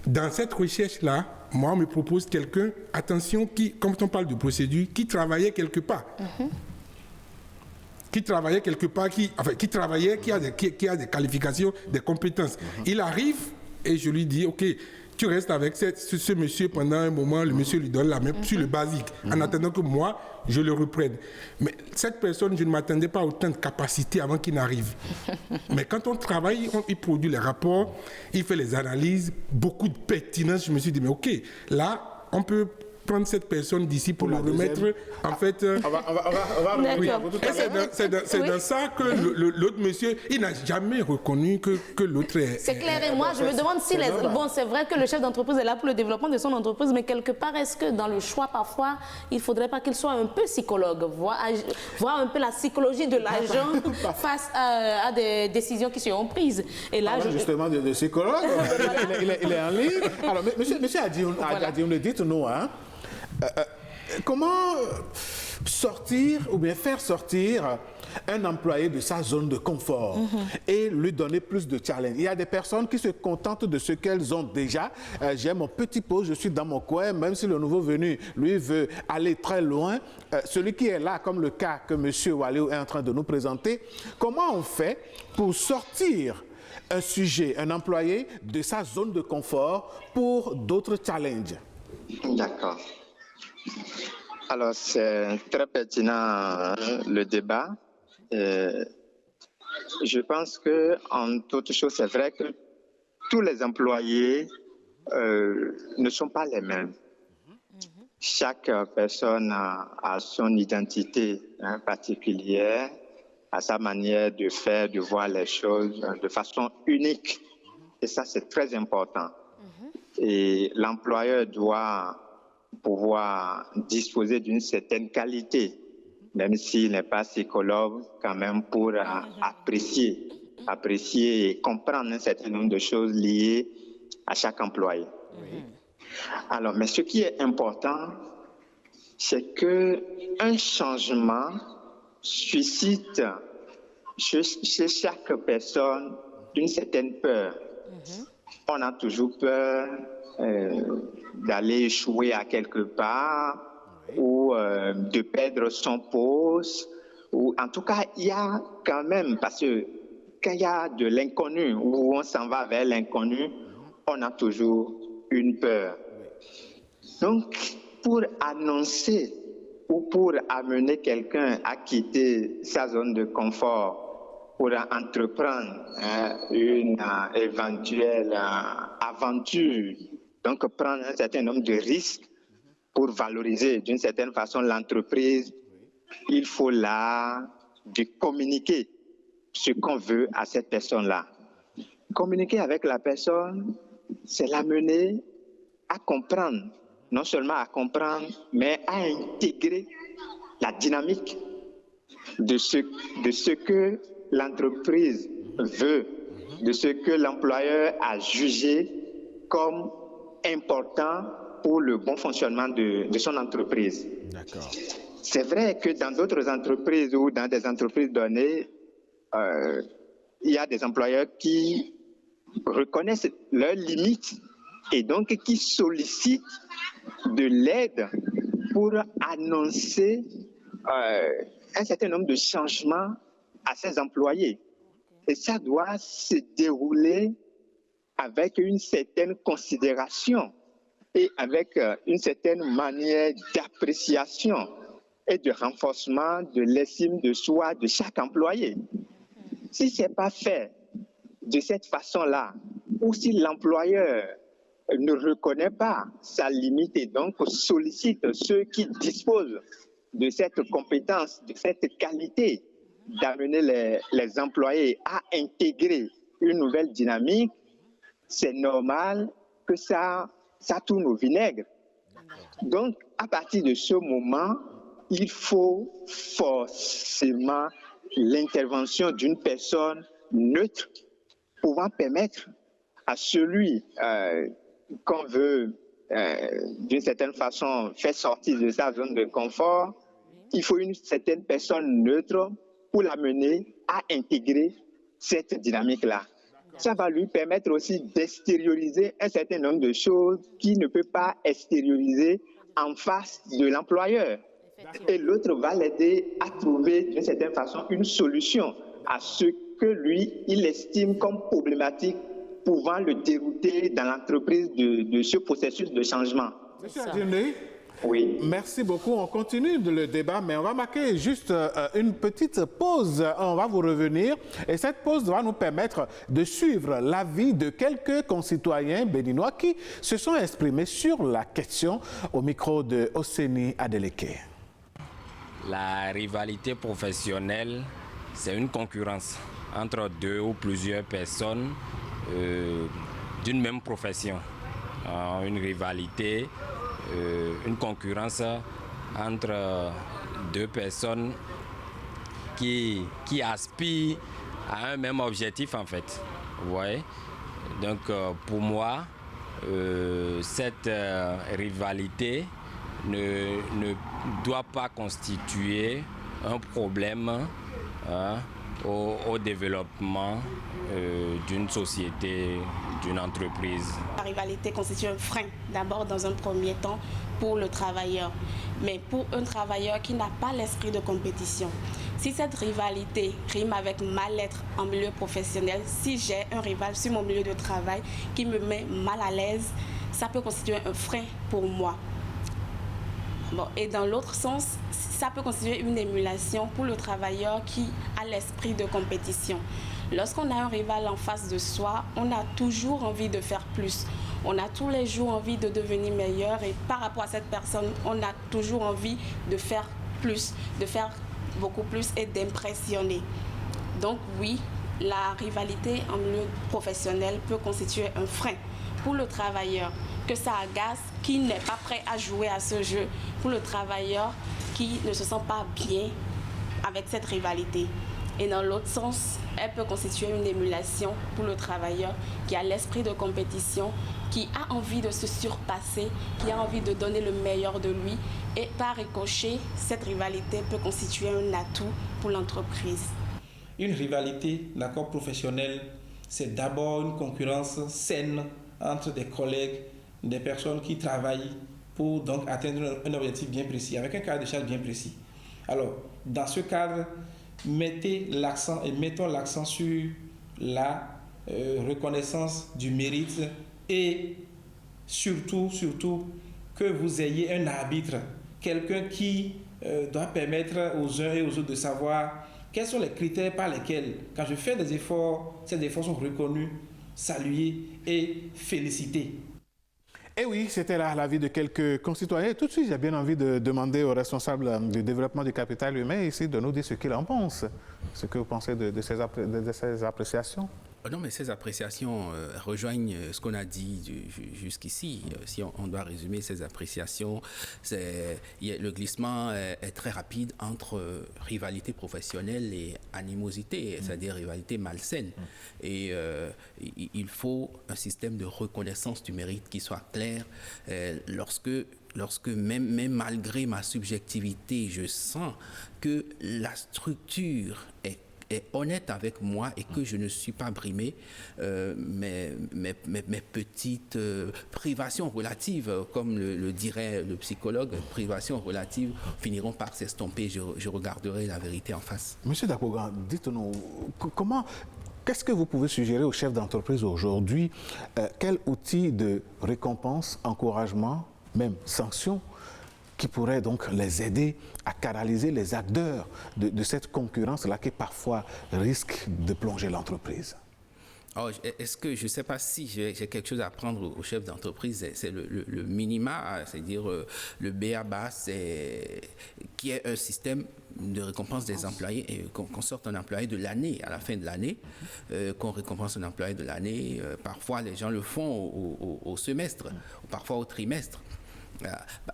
Dans cette recherche-là, moi, on me propose quelqu'un, attention, qui, quand on parle de procédure, qui travaillait quelque part. Qui travaillait quelque part, qui a des qualifications, des compétences. Il arrive et je lui dis, OK, tu restes avec ce monsieur pendant un moment, le monsieur lui donne la main sur le basique, en attendant que moi, je le reprenne. Mais cette personne, je ne m'attendais pas à autant de capacité avant qu'il n'arrive. Mais quand on travaille, il produit les rapports, il fait les analyses, beaucoup de pertinence. Je me suis dit, mais OK, là, on peut prendre cette personne d'ici pour le remettre, en fait... On va oui. C'est dans ça que l'autre monsieur, il n'a jamais reconnu que l'autre est... C'est clair, et moi, je me demande si les... Bon, c'est vrai que le chef d'entreprise est là pour le développement de son entreprise, mais quelque part, est-ce que dans le choix, parfois, il ne faudrait pas qu'il soit un peu psychologue, voir un peu la psychologie de l'agent face à des décisions qui seront prises. Et là, justement, de psychologue, il est en ligne. Alors, monsieur Adioune, dites-nous, hein, comment sortir ou bien faire sortir un employé de sa zone de confort et lui donner plus de challenge. Il y a des personnes qui se contentent de ce qu'elles ont déjà. J'ai mon petit pot, je suis dans mon coin, même si le nouveau venu, lui, veut aller très loin. Celui qui est là, comme le cas que M. Waliou est en train de nous présenter, comment on fait pour sortir un sujet, un employé de sa zone de confort pour d'autres challenges? D'accord. Alors, c'est très pertinent le débat. Je pense qu'en toute chose, c'est vrai que tous les employés ne sont pas les mêmes. Chaque personne a son identité particulière, a sa manière de faire, de voir les choses de façon unique. Et ça, c'est très important. Et l'employeur doit pouvoir disposer d'une certaine qualité, même s'il n'est pas psychologue, quand même pour apprécier et comprendre un certain nombre de choses liées à chaque employé. Alors, mais ce qui est important, c'est qu'un changement suscite chez chaque personne une certaine peur. On a toujours peur d'aller échouer à quelque part ou de perdre son poste. Ou, en tout cas, il y a quand même, parce que quand il y a de l'inconnu, où on s'en va vers l'inconnu, on a toujours une peur. Donc, pour annoncer ou pour amener quelqu'un à quitter sa zone de confort, pour entreprendre une éventuelle aventure, donc prendre un certain nombre de risques pour valoriser d'une certaine façon l'entreprise, il faut là de communiquer ce qu'on veut à cette personne-là. Communiquer avec la personne, c'est l'amener à comprendre, non seulement à comprendre, mais à intégrer la dynamique de ce que l'entreprise veut, de ce que l'employeur a jugé comme important pour le bon fonctionnement de son entreprise. D'accord. C'est vrai que dans d'autres entreprises ou dans des entreprises données, il y a des employeurs qui reconnaissent leurs limites et donc qui sollicitent de l'aide pour annoncer un certain nombre de changements à ses employés. Et ça doit se dérouler avec une certaine considération et avec une certaine manière d'appréciation et de renforcement de l'estime de soi de chaque employé. Si ce n'est pas fait de cette façon-là, ou si l'employeur ne reconnaît pas sa limite et donc sollicite ceux qui disposent de cette compétence, de cette qualité d'amener les employés à intégrer une nouvelle dynamique, c'est normal que ça tourne au vinaigre. Donc, à partir de ce moment, il faut forcément l'intervention d'une personne neutre pouvant permettre à celui qu'on veut, d'une certaine façon, faire sortir de sa zone de confort. Il faut une certaine personne neutre pour l'amener à intégrer cette dynamique-là. Ça va lui permettre aussi d'extérioriser un certain nombre de choses qu'il ne peut pas extérioriser en face de l'employeur. Et l'autre va l'aider à trouver d'une certaine façon une solution à ce que lui, il estime comme problématique pouvant le dérouter dans l'entreprise de ce processus de changement. Monsieur Adjouné, oui. Merci beaucoup. On continue le débat, mais on va marquer juste une petite pause. On va vous revenir et cette pause va nous permettre de suivre l'avis de quelques concitoyens béninois qui se sont exprimés sur la question au micro de Oseni Adeleke. La rivalité professionnelle, c'est une concurrence entre deux ou plusieurs personnes d'une même profession. Une rivalité, une concurrence entre deux personnes qui aspirent à un même objectif en fait. Ouais. Donc pour moi, cette rivalité ne doit pas constituer un problème au développement d'une société, d'une entreprise. La rivalité constitue un frein, d'abord dans un premier temps, pour le travailleur. Mais pour un travailleur qui n'a pas l'esprit de compétition, si cette rivalité rime avec mal-être en milieu professionnel, si j'ai un rival sur mon milieu de travail qui me met mal à l'aise, ça peut constituer un frein pour moi. Bon, et dans l'autre sens, ça peut constituer une émulation pour le travailleur qui a l'esprit de compétition. Lorsqu'on a un rival en face de soi, on a toujours envie de faire plus. On a tous les jours envie de devenir meilleur et par rapport à cette personne, on a toujours envie de faire plus, de faire beaucoup plus et d'impressionner. Donc oui, la rivalité en milieu professionnel peut constituer un frein pour le travailleur, que ça agace, qui n'est pas prêt à jouer à ce jeu, pour le travailleur qui ne se sent pas bien avec cette rivalité. Et dans l'autre sens, elle peut constituer une émulation pour le travailleur qui a l'esprit de compétition, qui a envie de se surpasser, qui a envie de donner le meilleur de lui. Et par ricochet, cette rivalité peut constituer un atout pour l'entreprise. Une rivalité d'accord professionnel, c'est d'abord une concurrence saine entre des collègues, des personnes qui travaillent pour donc atteindre un objectif bien précis, avec un cadre de charge bien précis. Alors, dans ce cadre, mettons l'accent sur la reconnaissance du mérite et surtout que vous ayez un arbitre, quelqu'un qui doit permettre aux uns et aux autres de savoir quels sont les critères par lesquels, quand je fais des efforts, ces efforts sont reconnus, salués et félicités. Et oui, c'était là l'avis de quelques concitoyens. Tout de suite, j'ai bien envie de demander au responsable du développement du capital humain ici de nous dire ce qu'il en pense, ce que vous pensez de ces appréciations. Non, mais ces appréciations rejoignent ce qu'on a dit jusqu'ici. Si on doit résumer ces appréciations, le glissement est très rapide entre rivalité professionnelle et animosité, c'est-à-dire rivalité malsaine. Et il faut un système de reconnaissance du mérite qui soit clair. Lorsque même malgré ma subjectivité, je sens que la structure est honnête avec moi et que je ne suis pas brimé, mes petites privations relatives, comme le dirait le psychologue, privations relatives finiront par s'estomper. Je regarderai la vérité en face. Monsieur Dakoga, dites-nous, qu'est-ce que vous pouvez suggérer aux chefs d'entreprise aujourd'hui? Quel outil de récompense, encouragement, même sanction, qui pourrait donc les aider à canaliser les acteurs de cette concurrence-là qui parfois risque de plonger l'entreprise? Oh, est-ce que, je ne sais pas si j'ai quelque chose à apprendre aux chefs d'entreprise, c'est le minima, c'est-à-dire le BABA, qui est un système de récompense des employés, et qu'on sorte un employé de l'année, à la fin de l'année, qu'on récompense un employé de l'année. Parfois, les gens le font au semestre, ou parfois au trimestre.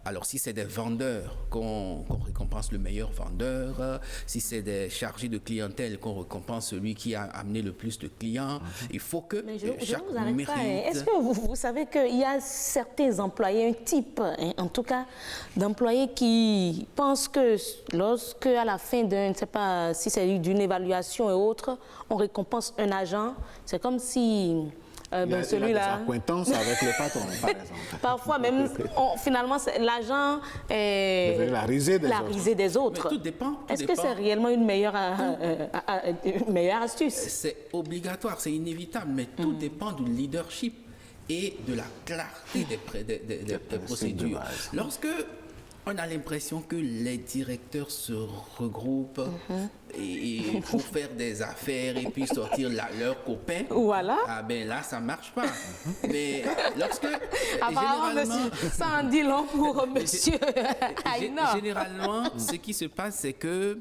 Alors, si c'est des vendeurs, qu'on récompense le meilleur vendeur. Si c'est des chargés de clientèle, qu'on récompense celui qui a amené le plus de clients. Il faut que chaque mérite... Est-ce que vous savez qu'il y a certains employés, un type, en tout cas, d'employés qui pensent que lorsque, à la fin d'un, je ne sais pas si c'est d'une évaluation et autres, on récompense un agent, c'est comme si... celui-là. Il a des accointances avec le patron, par exemple. Parfois, même, finalement, l'agent est la risée des autres. Mais tout dépend. Est-ce que c'est réellement une meilleure astuce? C'est obligatoire, c'est inévitable, mais tout dépend du leadership et de la clarté des procédures. Lorsque on a l'impression que les directeurs se regroupent et pour faire des affaires et puis sortir leurs copains. Voilà. Ah ben là, ça ne marche pas. Mais lorsque... Apparemment, monsieur, ça en dit long pour monsieur Aïna. Généralement, ce qui se passe, c'est que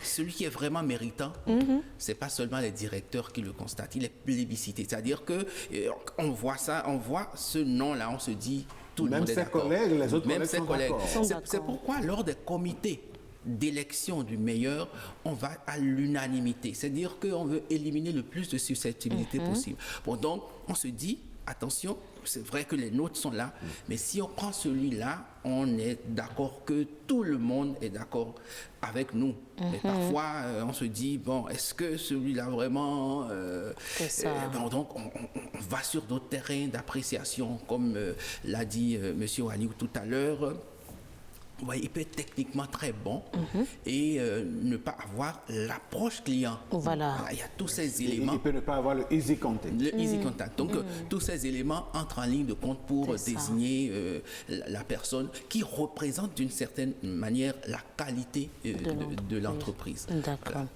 celui qui est vraiment méritant, c'est pas seulement les directeurs qui le constatent, il est plébiscité. C'est-à-dire qu'on voit ça, on voit ce nom-là, on se dit... Même ses collègues, les autres collègues sont d'accord. C'est pourquoi lors des comités d'élection du meilleur, on va à l'unanimité. C'est-à-dire qu'on veut éliminer le plus de susceptibilité possible. Bon, donc, on se dit, attention, c'est vrai que les nôtres sont là, mais si on prend celui-là, on est d'accord que tout le monde est d'accord avec nous. Mais parfois, on se dit, bon, est-ce que celui-là vraiment... donc, on va sur d'autres terrains d'appréciation, comme l'a dit M. Waliou tout à l'heure. Ouais, il peut être techniquement très bon et ne pas avoir l'approche client. Voilà. Il y a tous ces éléments. Il peut ne pas avoir le easy contact. Le easy contact. Donc, tous ces éléments entrent en ligne de compte pour désigner la personne qui représente d'une certaine manière la qualité de l'entreprise. D'accord. Voilà.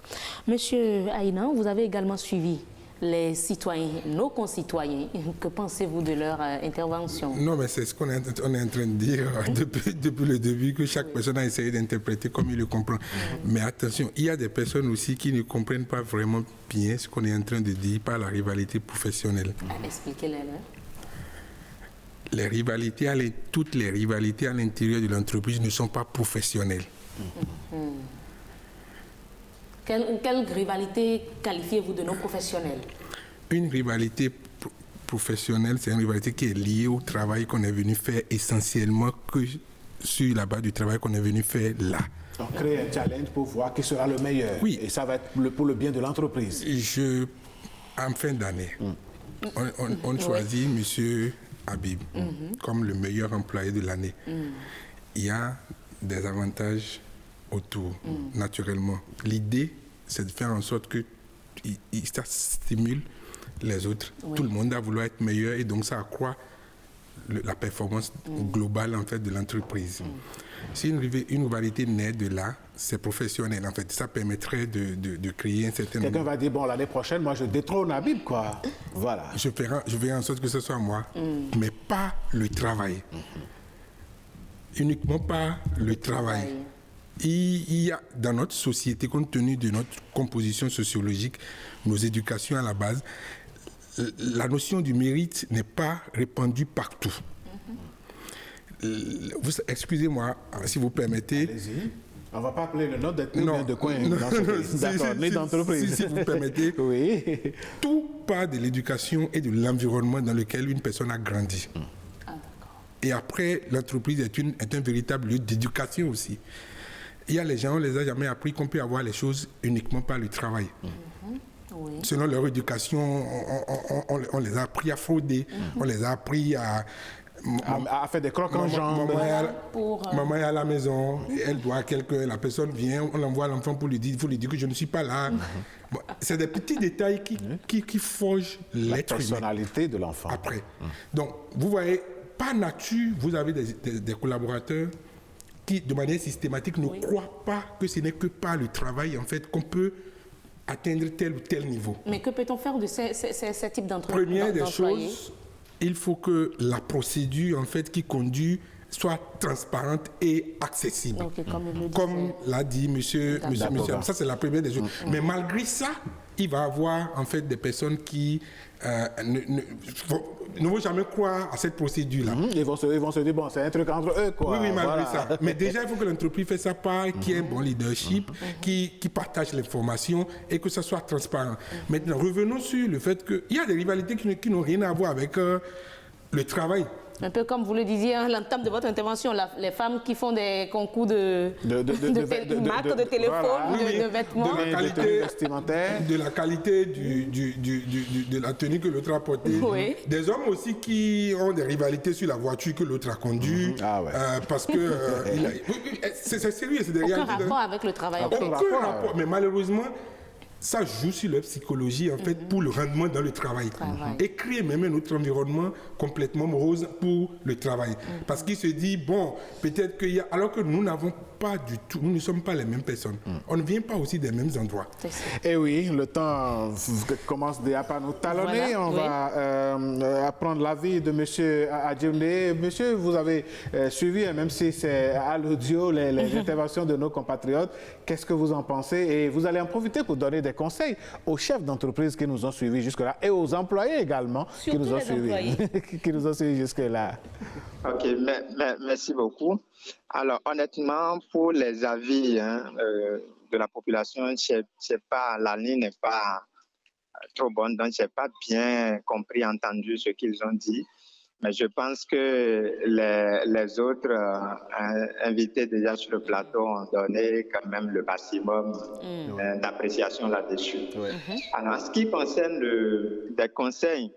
Monsieur Aïna, vous avez également suivi les citoyens, nos concitoyens. Que pensez-vous de leur intervention? Non, mais c'est ce qu'on est en train de dire depuis le début, que chaque personne a essayé d'interpréter comme il le comprend. Mais attention, il y a des personnes aussi qui ne comprennent pas vraiment bien ce qu'on est en train de dire par la rivalité professionnelle. Expliquez-les. Les rivalités, toutes les rivalités à l'intérieur de l'entreprise ne sont pas professionnelles. Quelle rivalité qualifiez-vous de non professionnelle? Une rivalité professionnelle, c'est une rivalité qui est liée au travail qu'on est venu faire essentiellement que sur la base du travail qu'on est venu faire là. On crée un challenge pour voir qui sera le meilleur. Oui. Et ça va être pour le bien de l'entreprise. En fin d'année, on choisit M. Habib comme le meilleur employé de l'année. Il y a des avantages autour, naturellement. L'idée, c'est de faire en sorte que ça stimule les autres. Tout le monde a voulu être meilleur et donc ça accroît la performance globale en fait de l'entreprise. Si une rivalité naît de là, c'est professionnel en fait. Ça permettrait de créer un certain... Quelqu'un va dire, bon, l'année prochaine, moi, je détrône Habib, quoi. Voilà. Je ferai en sorte que ce soit moi, mais pas le travail. Uniquement pas le travail. Il y a dans notre société, compte tenu de notre composition sociologique, nos éducations à la base, la notion du mérite n'est pas répandue partout. Excusez-moi, si vous permettez. Allez-y. On ne va pas appeler le nom de coin dans ce pays. D'accord, ni d'entreprise. Si vous permettez. Oui. Tout part de l'éducation et de l'environnement dans lequel une personne a grandi. Et après, l'entreprise est un véritable lieu d'éducation aussi. Il y a les gens, on ne les a jamais appris qu'on peut avoir les choses uniquement par le travail. Oui. Selon leur éducation, on les a appris à frauder, on les a appris à faire des crocs en jambes. Maman est à la maison, elle doit à quelqu'un, la personne vient, on envoie l'enfant pour lui dire, il faut lui dire que je ne suis pas là. Bon, c'est des petits détails qui forgent l'être humain. La personnalité de l'enfant. Après. Donc, vous voyez, par nature, vous avez des collaborateurs qui, de manière systématique, ne croient pas que ce n'est que par le travail, en fait, qu'on peut atteindre tel ou tel niveau. Mais que peut-on faire de ces types d'employés? Première des choses, il faut que la procédure, en fait, qui conduit soit transparente et accessible. Okay, comme l'a dit monsieur. Ça, c'est la première des choses. Mais malgré ça, il va y avoir, en fait, des personnes qui ne vont jamais croire à cette procédure-là. Ils vont se dire, bon, c'est un truc entre eux, quoi. Oui, malgré ça. Mais déjà, il faut que l'entreprise fasse sa part, qu'il y ait un bon leadership, qui partage l'information et que ça soit transparent. Maintenant, revenons sur le fait qu'il y a des rivalités qui n'ont rien à voir avec le travail. Un peu comme vous le disiez à l'entame de votre intervention, les femmes qui font des concours de marques de téléphone, de vêtements. De la qualité de la tenue que l'autre a portée. Oui. Des hommes aussi qui ont des rivalités sur la voiture que l'autre a conduite. Parce que c'est sérieux, c'est des réalités. Aucun rapport avec le travail. Aucun rapport. Mais malheureusement, ça joue sur leur psychologie, en fait, pour le rendement dans le travail. Et créer même un autre environnement complètement morose pour le travail. Parce qu'il se dit, bon, peut-être qu'il y a... Alors que nous n'avons pas du tout, nous ne sommes pas les mêmes personnes. On ne vient pas aussi des mêmes endroits. Et oui, le temps commence déjà par nous talonner. On va apprendre l'avis de M. Adjemné. Monsieur, vous avez suivi, même si c'est à l'audio, les interventions de nos compatriotes. Qu'est-ce que vous en pensez? Et vous allez en profiter pour donner des conseils aux chefs d'entreprise qui nous ont suivis jusque-là et aux employés également qui nous ont suivis jusque-là. OK, merci beaucoup. Alors, honnêtement, pour les avis de la population, la ligne n'est pas trop bonne, donc je n'ai pas bien compris, entendu ce qu'ils ont dit. Mais je pense que les autres invités déjà sur le plateau ont donné quand même le maximum d'appréciation là-dessus. Alors, en ce qui concerne des conseils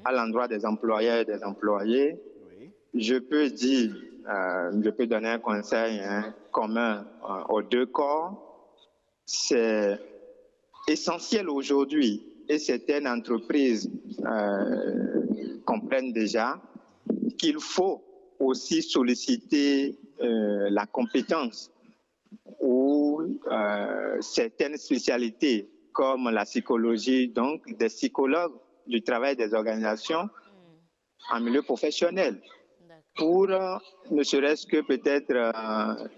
à l'endroit des employeurs et des employés, je peux donner un conseil commun aux deux corps. C'est essentiel aujourd'hui, et certaines entreprises comprennent déjà, qu'il faut aussi solliciter la compétence ou certaines spécialités comme la psychologie, donc des psychologues du travail des organisations en milieu professionnel, pour ne serait-ce que peut-être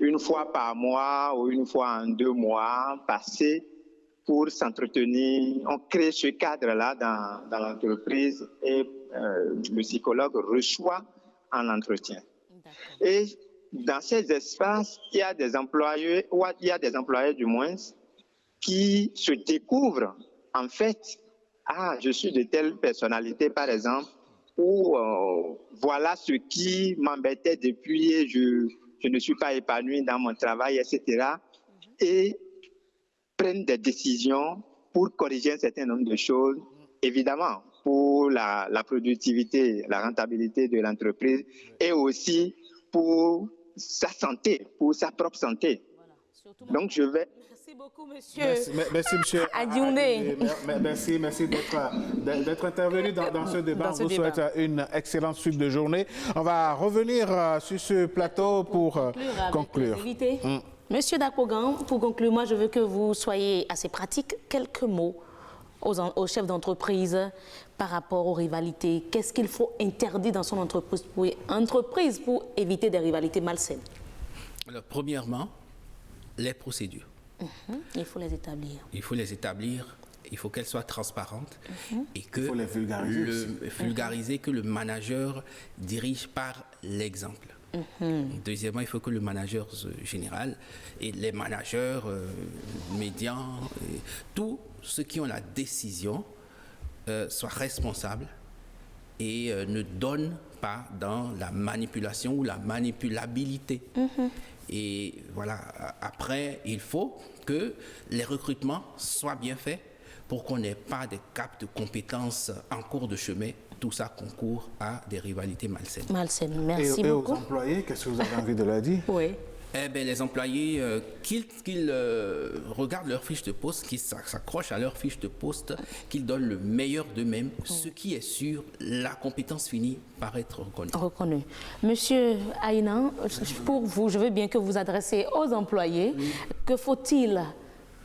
une fois par mois ou une fois en 2 mois, passer pour s'entretenir. On crée ce cadre-là dans l'entreprise et le psychologue reçoit un entretien. Et dans ces espaces, il y a des employés du moins qui se découvrent en fait, ah, je suis de telle personnalité par exemple, ou voilà ce qui m'embêtait depuis et je ne suis pas épanoui dans mon travail, etc. Et prennent des décisions pour corriger un certain nombre de choses, évidemment, pour la productivité, la rentabilité de l'entreprise et aussi pour sa santé, pour sa propre santé. Voilà. Donc, je vais... Merci beaucoup, monsieur. Merci, monsieur. Adjoundé. Merci d'être intervenu dans ce débat. On vous souhaite une excellente suite de journée. On va revenir sur ce plateau pour conclure. Monsieur Dakpogan, pour conclure, moi, je veux que vous soyez assez pratique. Quelques mots aux chefs d'entreprise par rapport aux rivalités. Qu'est-ce qu'il faut interdire dans son entreprise pour éviter des rivalités malsaines? Alors, premièrement, les procédures. Il faut les établir. Il faut les établir, il faut qu'elles soient transparentes et que il faut les vulgariser, que le manager dirige par l'exemple. Deuxièmement, il faut que le manager général et les managers médians, tous ceux qui ont la décision soient responsables et ne donnent pas dans la manipulation ou la manipulabilité. Et voilà, après, il faut que les recrutements soient bien faits pour qu'on n'ait pas des caps de compétences en cours de chemin. Tout ça concourt à des rivalités malsaines. Merci beaucoup. Et aux employés, qu'est-ce que vous avez envie de leur dire? Oui. Eh bien, les employés, qu'ils regardent leur fiche de poste, qu'ils s'accrochent à leur fiche de poste, qu'ils donnent le meilleur d'eux-mêmes. Ce qui est sûr, la compétence finit par être reconnue. Monsieur Aïnan, pour vous, je veux bien que vous adressiez aux employés. Que faut-il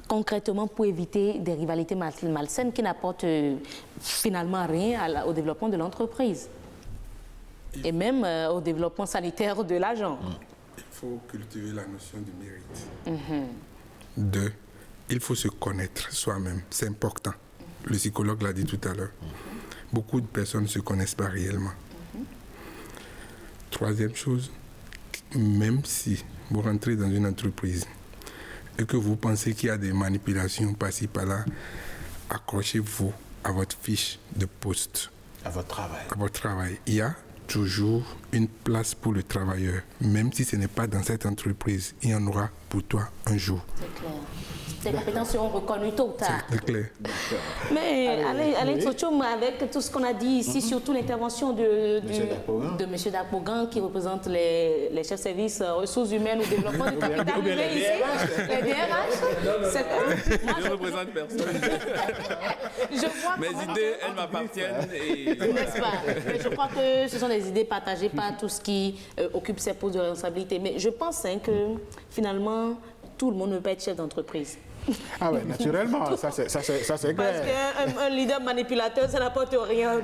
concrètement pour éviter des rivalités malsaines qui n'apportent finalement rien au développement de l'entreprise et même au développement sanitaire de l'agent? Il faut cultiver la notion du mérite. 2, il faut se connaître soi-même. C'est important. Le psychologue l'a dit tout à l'heure. Beaucoup de personnes ne se connaissent pas réellement. 3e chose, même si vous rentrez dans une entreprise et que vous pensez qu'il y a des manipulations par-ci, par-là, accrochez-vous à votre fiche de poste. À votre travail. Il y a toujours une place pour le travailleur. Même si ce n'est pas dans cette entreprise, il y en aura pour toi un jour. C'est clair. Ces compétences seront reconnues tôt ou tard. C'est clair. Mais Alain Tchotchoum, avec tout ce qu'on a dit ici, surtout l'intervention de M. Dakpogan, qui représente les chefs de service ressources humaines ou développement du capital humain ici, les DRH. Je ne représente personne. Mes idées, elles m'appartiennent. N'est-ce pas? Mais je crois que ce sont des idées partagées par tous qui occupent ces postes de responsabilité. Mais je pense que finalement, tout le monde ne peut être chef d'entreprise. Ah oui, naturellement, ça c'est clair. Parce qu'un leader manipulateur, ça n'apporte rien.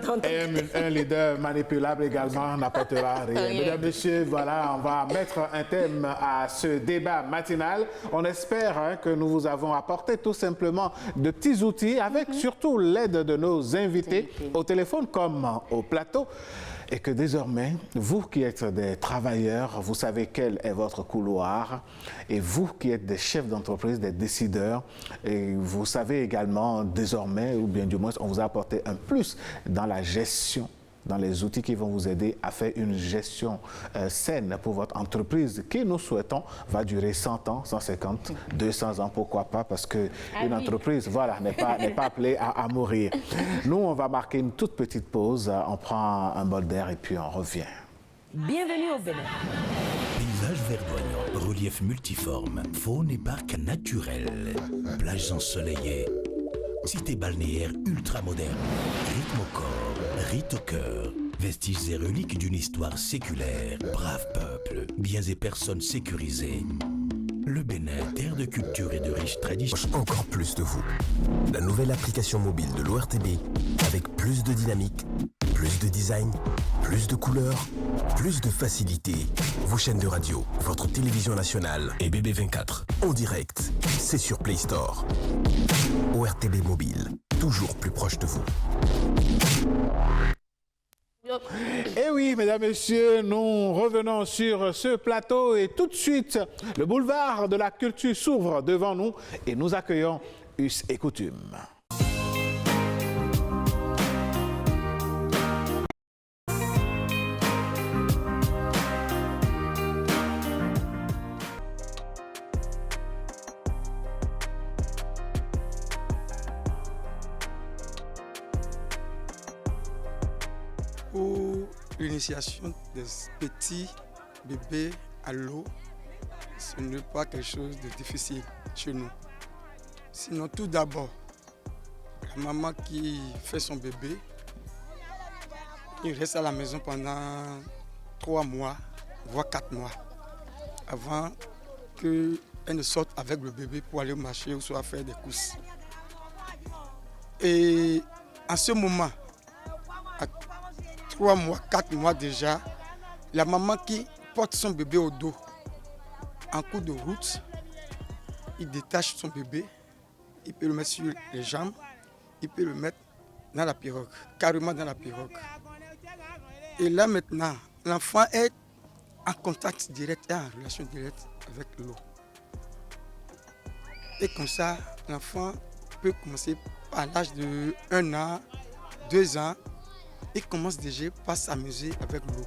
Un leader manipulable également n'apportera rien. Mesdames, Messieurs, voilà, on va mettre un thème à ce débat matinal. On espère que nous vous avons apporté tout simplement de petits outils avec surtout l'aide de nos invités au téléphone comme au plateau. Et que désormais, vous qui êtes des travailleurs, vous savez quel est votre couloir. Et vous qui êtes des chefs d'entreprise, des décideurs, et vous savez également désormais, ou bien du moins, on vous a apporté un plus dans la gestion, dans les outils qui vont vous aider à faire une gestion saine pour votre entreprise qui, nous souhaitons, va durer 100 ans, 150, 200 ans, pourquoi pas, parce qu'une entreprise, voilà, n'est pas appelée à mourir. Nous, on va marquer une toute petite pause, on prend un bol d'air et puis on revient. Bienvenue au Bénin. Paysage verdoyant, relief multiforme, faune et parc naturel, plages ensoleillées, cité balnéaire ultra moderne, rythme au corps, rite au cœur, vestiges et reliques d'une histoire séculaire, brave peuple, biens et personnes sécurisées. Le Bénin, terre de culture et de riches traditions. Encore plus de vous. La nouvelle application mobile de l'ORTB avec plus de dynamique, plus de design, plus de couleurs, plus de facilité. Vos chaînes de radio, votre télévision nationale et BB24 en direct, c'est sur Play Store. ORTB Mobile, toujours plus proche de vous. Et oui, mesdames, messieurs, nous revenons sur ce plateau et tout de suite, le boulevard de la culture s'ouvre devant nous et nous accueillons us et coutume. Pour l'initiation des petits bébés à l'eau, ce n'est pas quelque chose de difficile chez nous. Sinon, tout d'abord, la maman qui fait son bébé, il reste à la maison pendant 3 mois, voire 4 mois, avant qu'elle ne sorte avec le bébé pour aller marcher ou soit faire des courses. Et en ce moment, 3 mois, 4 mois déjà, la maman qui porte son bébé au dos en cours de route, il détache son bébé, il peut le mettre sur les jambes, il peut le mettre dans la pirogue, carrément dans la pirogue. Et là maintenant, l'enfant est en contact direct et en relation directe avec l'eau. Et comme ça, l'enfant peut commencer à l'âge de 1 an, 2 ans, il commence déjà par s'amuser avec l'eau.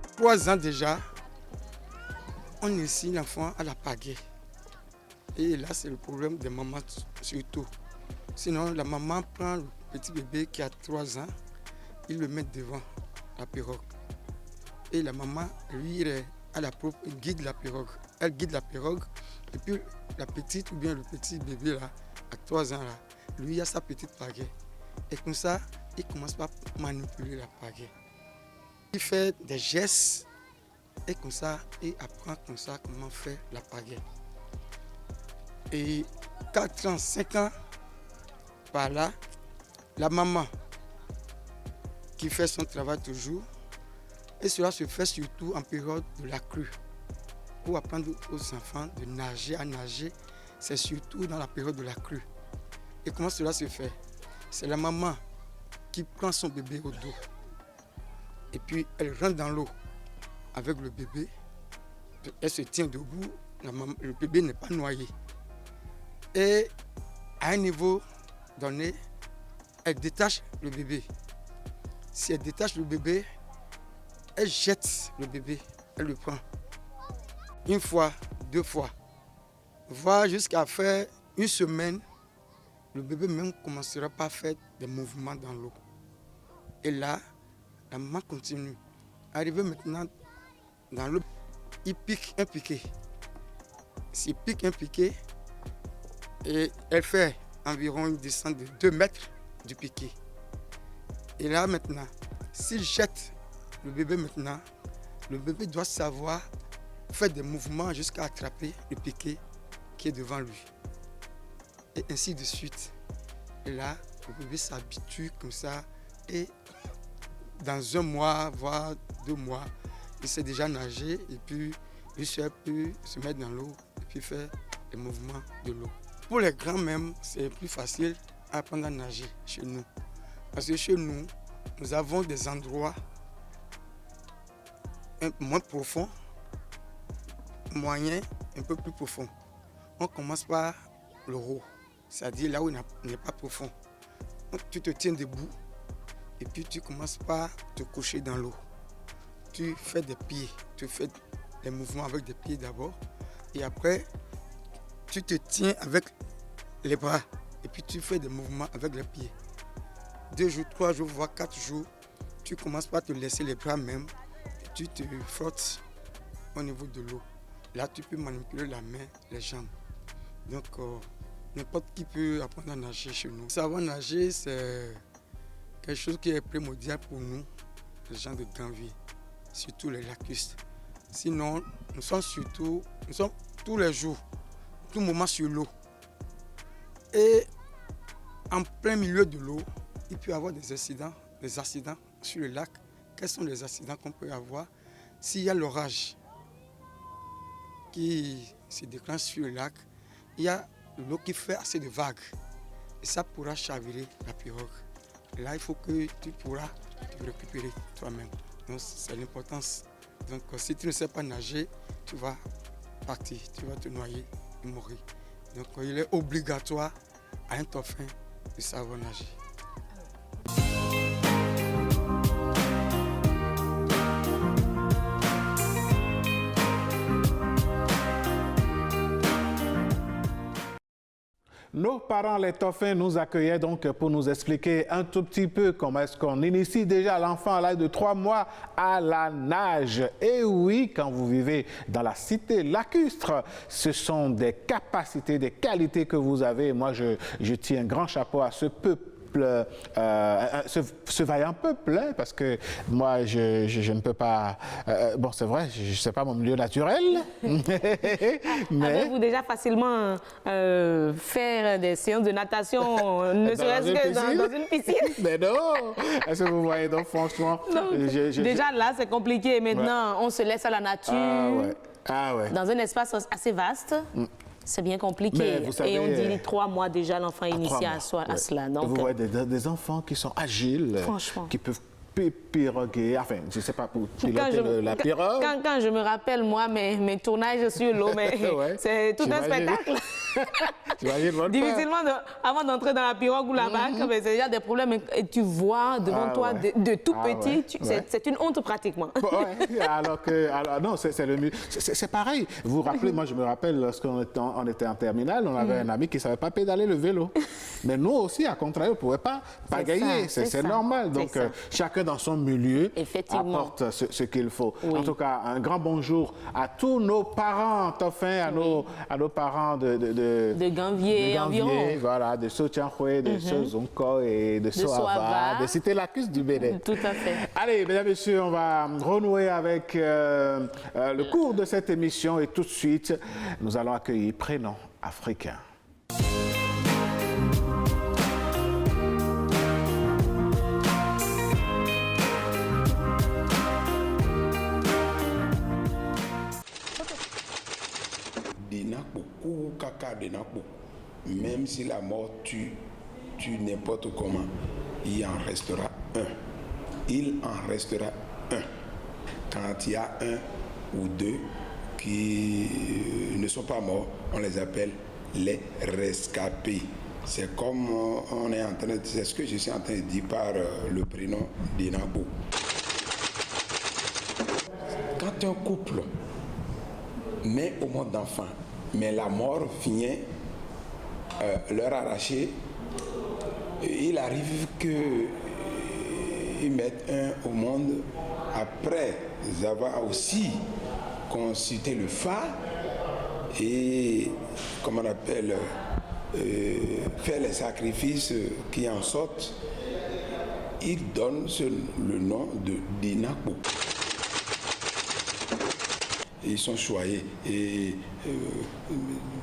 À 3 ans déjà, on initie l'enfant à la pagaie. Et là, c'est le problème des mamans surtout. Sinon, la maman prend le petit bébé qui a 3 ans, il le met devant la pirogue. Et la maman, lui, il guide la pirogue. Elle guide la pirogue. Et puis la petite ou bien le petit bébé là, à 3 ans là, lui il a sa petite pagaie. Et comme ça, il commence par manipuler la pagaie. Il fait des gestes et comme ça, il apprend comme ça comment faire la pagaie. Et 4 ans, 5 ans, par là, la maman qui fait son travail toujours, et cela se fait surtout en période de la crue. Pour apprendre aux enfants de nager, à nager, c'est surtout dans la période de la crue. Et comment cela se fait? C'est la maman qui prend son bébé au dos. Et puis elle rentre dans l'eau avec le bébé. Elle se tient debout, le bébé n'est pas noyé. Et à un niveau donné, elle détache le bébé. Si elle détache le bébé, elle jette le bébé, elle le prend. 1 fois, 2 fois, voire jusqu'à faire 1 semaine, le bébé même commencera par faire des mouvements dans l'eau. Et là, la maman continue. Arrivé maintenant dans l'eau, il pique un piqué. S'il pique un piqué, et elle fait environ une descente de 2 mètres du piqué. Et là maintenant, s'il jette le bébé maintenant, le bébé doit savoir faire des mouvements jusqu'à attraper le piqué qui est devant lui. Et ainsi de suite. Et là, le bébé s'habitue comme ça. Et dans 1 mois, voire 2 mois, il sait déjà nager et puis il peut se mettre dans l'eau et puis faire les mouvements de l'eau. Pour les grands même, c'est plus facile à apprendre à nager chez nous. Parce que chez nous, nous avons des endroits moins profonds, moyen, un peu plus profond. On commence par le haut, c'est-à-dire là où il n'est pas profond. Donc, tu te tiens debout et puis tu commences par te coucher dans l'eau. Tu fais des pieds, tu fais les mouvements avec des pieds d'abord et après tu te tiens avec les bras et puis tu fais des mouvements avec les pieds. 2 jours, 3 jours, voire 4 jours, tu commences par te laisser les bras même et tu te frottes au niveau de l'eau. Là, tu peux manipuler la main, les jambes. Donc, n'importe qui peut apprendre à nager chez nous. Savoir nager, c'est quelque chose qui est primordial pour nous, les gens de Granville, surtout les lacustes. Sinon, nous sommes tous les jours, tout moment sur l'eau. Et en plein milieu de l'eau, il peut y avoir des accidents sur le lac. Quels sont les accidents qu'on peut avoir s'il y a l'orage qui se déclenche sur le lac? Il y a l'eau qui fait assez de vagues et ça pourra chavirer la pirogue. Et là, il faut que tu pourras te récupérer toi-même. Donc c'est l'importance. Donc si tu ne sais pas nager, tu vas partir, tu vas te noyer et mourir. Donc il est obligatoire à un dauphin de savoir nager. Nos parents, les dauphins, nous accueillaient donc pour nous expliquer un tout petit peu comment est-ce qu'on initie déjà l'enfant à l'âge de 3 mois à la nage. Et oui, quand vous vivez dans la cité lacustre, ce sont des capacités, des qualités que vous avez. Moi, je tiens un grand chapeau à ce peuple. Ce vaillant peuple, hein, parce que moi, je ne peux pas... bon, c'est vrai, je ne sais pas mon milieu naturel. Mais... Avez-vous déjà facilement faire des séances de natation, ne serait-ce que dans une piscine? Mais non! Est-ce que vous voyez, donc franchement... Non, déjà là, c'est compliqué. Maintenant, on se laisse à la nature, dans un espace assez vaste. C'est bien compliqué. Savez, et on dit 3 mois déjà, l'enfant est initié à cela. Donc, vous voyez des enfants qui sont agiles, qui peuvent piroguer, enfin, je ne sais pas, pour piloter la pirogue. Quand je me rappelle, moi, mes tournages sur l'eau, c'est tout un spectacle. Difficilement, avant d'entrer dans la pirogue ou la barque, c'est déjà des problèmes. Et tu vois devant toi de tout petit, c'est une honte pratiquement. Non, c'est le mieux. C'est pareil. Vous vous rappelez, moi je me rappelle, lorsqu'on était en terminale, on avait un ami qui ne savait pas pédaler le vélo. Mais nous aussi, à contraire, on ne pouvait pas pagayer. C'est normal. Donc, chacun dans son milieu apporte ce qu'il faut. En tout cas, un grand bonjour à tous nos parents dauphins, à nos parents de Ganvier environ. Voilà, de Sotianhoué, de Sozonko et de Soava, de Cité Lacustre du Bénin. Tout à fait. Allez, mesdames et messieurs, on va renouer avec le cours de cette émission et tout de suite, nous allons accueillir Prénom africain. Même si la mort tue n'importe comment, il en restera un. Il en restera un. Quand il y a un ou deux qui ne sont pas morts, on les appelle les rescapés. C'est comme on est en train de... C'est ce que je suis en train de dire par le prénom d'Inabo. Quand un couple naît au monde d'enfants, mais la mort vient leur arracher, il arrive qu'ils mettent un au monde après avoir aussi consulté le phare et, comment on appelle, faire les sacrifices qui en sortent. Il donne le nom de Dinakbo. Ils sont choyés et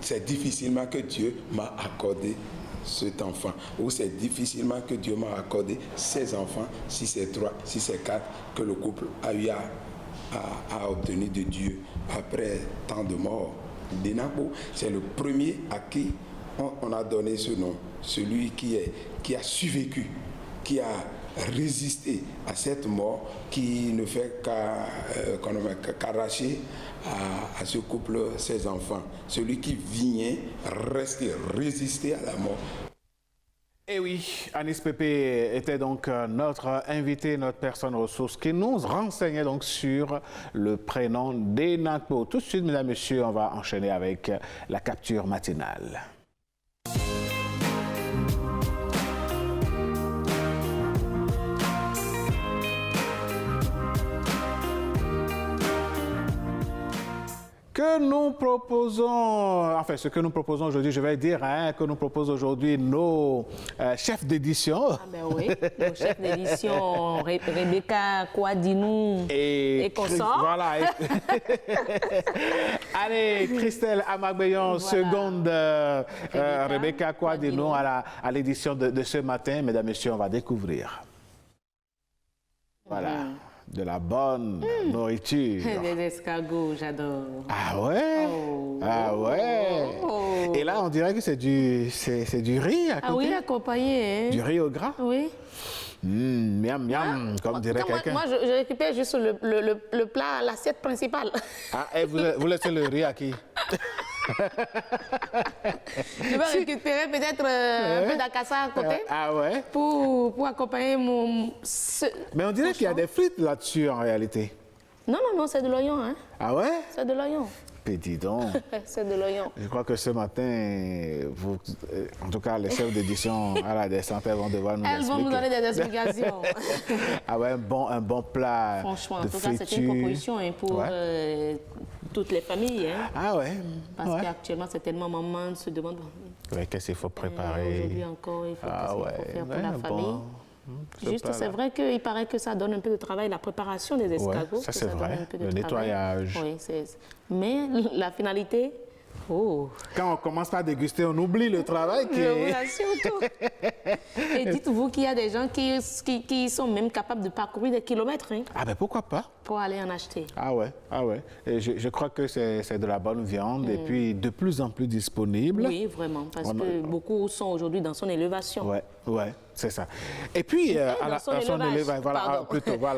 c'est difficilement que Dieu m'a accordé cet enfant, ou c'est difficilement que Dieu m'a accordé ces enfants, si c'est 3, si c'est 4, que le couple a eu à obtenir de Dieu après tant de morts. Dinakbo, c'est le premier à qui on a donné ce nom, celui qui a survécu, qui a résister à cette mort qui ne fait qu'arracher à ce couple ses enfants. Celui qui vient résister à la mort. Et oui, Anis Pépé était donc notre invité, notre personne ressource qui nous renseignait donc sur le prénom d'Inakbo. Tout de suite, mesdames et messieurs, on va enchaîner avec la capture matinale. Que nous proposons, enfin ce que nous proposons aujourd'hui, je vais dire, que nous proposent aujourd'hui nos chefs d'édition. Ah ben oui, nos chefs d'édition, Rebecca Kouadinou et consorts. Voilà. Allez, Christelle Amagbeyon, seconde Rebecca Kouadinou à l'édition de ce matin. Mesdames, Messieurs, on va découvrir. Voilà. de la bonne nourriture. Des escargots, j'adore. Ah ouais? Ah ouais? Et là, on dirait que c'est du riz à côté. Ah oui, accompagné. Hein? Du riz au gras? Oui. Miam, miam, comme dirait quelqu'un. Moi, je récupère juste le plat, l'assiette principale. Ah, et vous laissez le riz à qui? Je vais récupérer peut-être un peu d'acassa à côté. Ah ouais? Pour accompagner mon... Mais on dirait qu'il y a des frites là-dessus en réalité. Non, c'est de l'oignon. Hein? Ah ouais? C'est de l'oignon. Dis donc. C'est de l'oignon. Je crois que ce matin, en tout cas, les chefs d'édition à la descente vont devoir nous expliquer. Elles vont nous donner des explications. Ah ouais, un bon plat. Franchement, de en tout cas, c'est une proposition pour toutes les familles. Hein. Ah ouais. Parce qu'actuellement, c'est tellement maman se demande. Qu'est-ce qu'il faut préparer? Aujourd'hui encore, il faut faire pour la famille. Juste, c'est vrai qu'il paraît que ça donne un peu de travail, la préparation des escargots. Ça c'est vrai, le nettoyage. Oui, mais la finalité, quand on commence à déguster, on oublie le travail qui est... Je vous assure tout. Et dites-vous qu'il y a des gens qui sont même capables de parcourir des kilomètres. Hein, ah ben pourquoi pas? Pour aller en acheter. Ah ouais. Et je crois que c'est de la bonne viande et puis de plus en plus disponible. Oui, vraiment, parce que beaucoup sont aujourd'hui dans son élévation. Ouais, c'est ça. Et puis, à son élevage, voilà.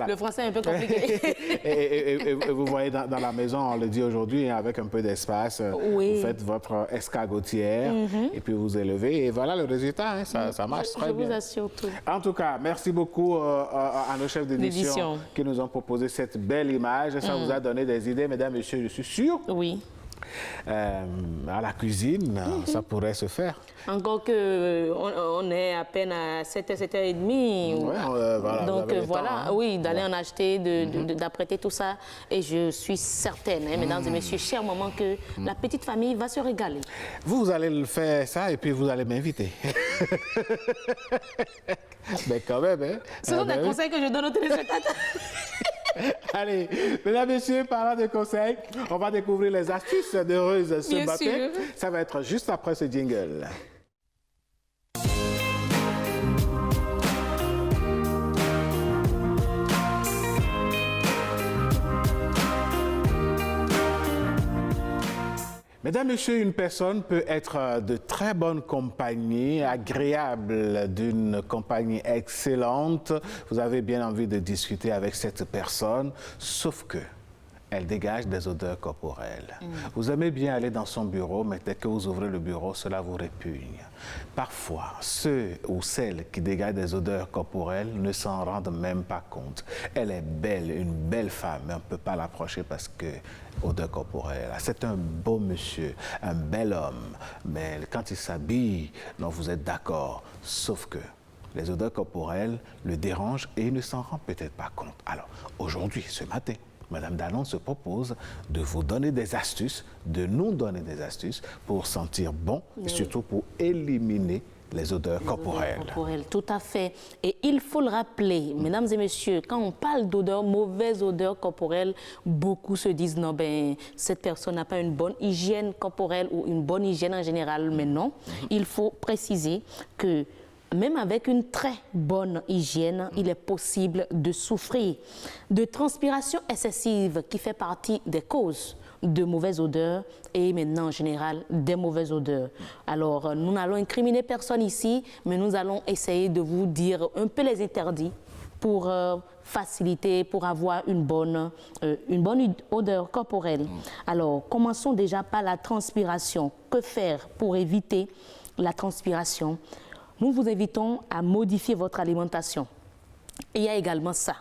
Le français est un peu compliqué. et vous voyez, dans la maison, on le dit aujourd'hui, avec un peu d'espace, vous faites votre escargotière et puis vous élevez. Et voilà le résultat, hein, ça marche très bien. Je vous assure tout. En tout cas, merci beaucoup à nos chefs d'édition qui nous ont proposé cette belle image. Ça vous a donné des idées, mesdames, messieurs, je suis sûr. Oui. À la cuisine, ça pourrait se faire. Encore qu'on est à peine à 7h30. Donc voilà, d'aller en acheter, d'apprêter tout ça. Et je suis certaine, mesdames et messieurs, chers mamans, que la petite famille va se régaler. Vous allez le faire ça et puis vous allez m'inviter. Mais quand même, hein. Ce sont des conseils que je donne aux téléspectateurs. Allez, mesdames et messieurs, parlant de conseils, on va découvrir les astuces d'heureuse ce matin. Sûr. Ça va être juste après ce jingle. Mesdames, Messieurs, une personne peut être de très bonne compagnie, agréable, d'une compagnie excellente. Vous avez bien envie de discuter avec cette personne, sauf que elle dégage des odeurs corporelles. Vous aimez bien aller dans son bureau, mais dès que vous ouvrez le bureau, cela vous répugne. Parfois, ceux ou celles qui dégagent des odeurs corporelles ne s'en rendent même pas compte. Elle est belle, une belle femme, mais on ne peut pas l'approcher parce que odeur corporelle. C'est un beau monsieur, un bel homme, mais quand il s'habille, non, vous êtes d'accord, sauf que les odeurs corporelles le dérangent et il ne s'en rend peut-être pas compte. Alors, aujourd'hui, ce matin, Madame Danon se propose de vous donner des astuces, de nous donner des astuces pour sentir bon et surtout pour éliminer les odeurs corporelles. Tout à fait. Et il faut le rappeler, mesdames et messieurs, quand on parle d'odeur, mauvaise odeur corporelle, beaucoup se disent non, cette personne n'a pas une bonne hygiène corporelle ou une bonne hygiène en général. Mais non, il faut préciser que même avec une très bonne hygiène, il est possible de souffrir de transpiration excessive qui fait partie des causes de mauvaises odeurs et maintenant en général des mauvaises odeurs. Alors nous n'allons incriminer personne ici, mais nous allons essayer de vous dire un peu les interdits pour faciliter, pour avoir une bonne odeur corporelle. Alors commençons déjà par la transpiration. Que faire pour éviter la transpiration? Nous vous invitons à modifier votre alimentation. Il y a également ça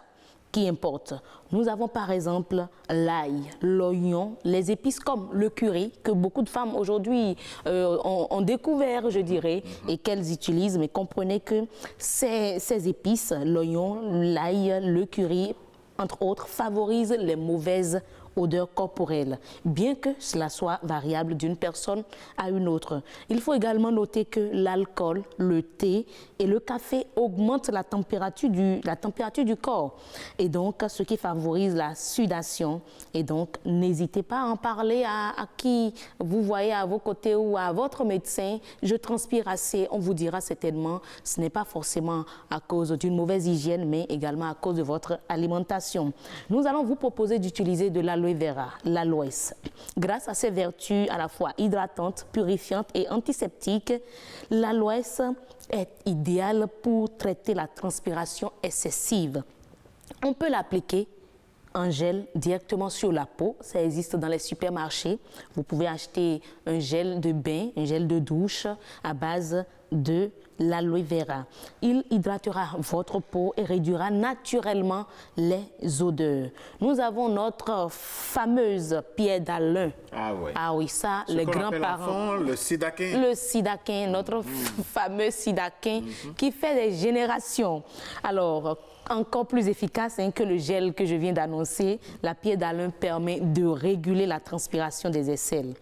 qui importe. Nous avons par exemple l'ail, l'oignon, les épices comme le curry que beaucoup de femmes aujourd'hui ont découvert, je dirais, et qu'elles utilisent. Mais comprenez que ces épices, l'oignon, l'ail, le curry, entre autres, favorisent les mauvaises odeur corporelle, bien que cela soit variable d'une personne à une autre. Il faut également noter que l'alcool, le thé et le café augmentent la température du corps, et donc ce qui favorise la sudation. Et donc, n'hésitez pas à en parler à qui vous voyez à vos côtés ou à votre médecin. Je transpire assez, on vous dira certainement, ce n'est pas forcément à cause d'une mauvaise hygiène, mais également à cause de votre alimentation. Nous allons vous proposer d'utiliser de l'aloe vera, l'aloès. Grâce à ses vertus à la fois hydratantes, purifiantes et antiseptiques, l'aloès est idéal pour traiter la transpiration excessive. On peut l'appliquer en gel directement sur la peau, ça existe dans les supermarchés. Vous pouvez acheter un gel de bain, un gel de douche à base de l'aloe vera. Il hydratera votre peau et réduira naturellement les odeurs. Nous avons notre fameuse pierre d'Alain. Ah oui. Ah oui, ça, les grands-parents. Le sidaquin. Le sidaquin, notre fameux sidaquin qui fait des générations. Alors, encore plus efficace que le gel que je viens d'annoncer, la pierre d'Alain permet de réguler la transpiration des aisselles.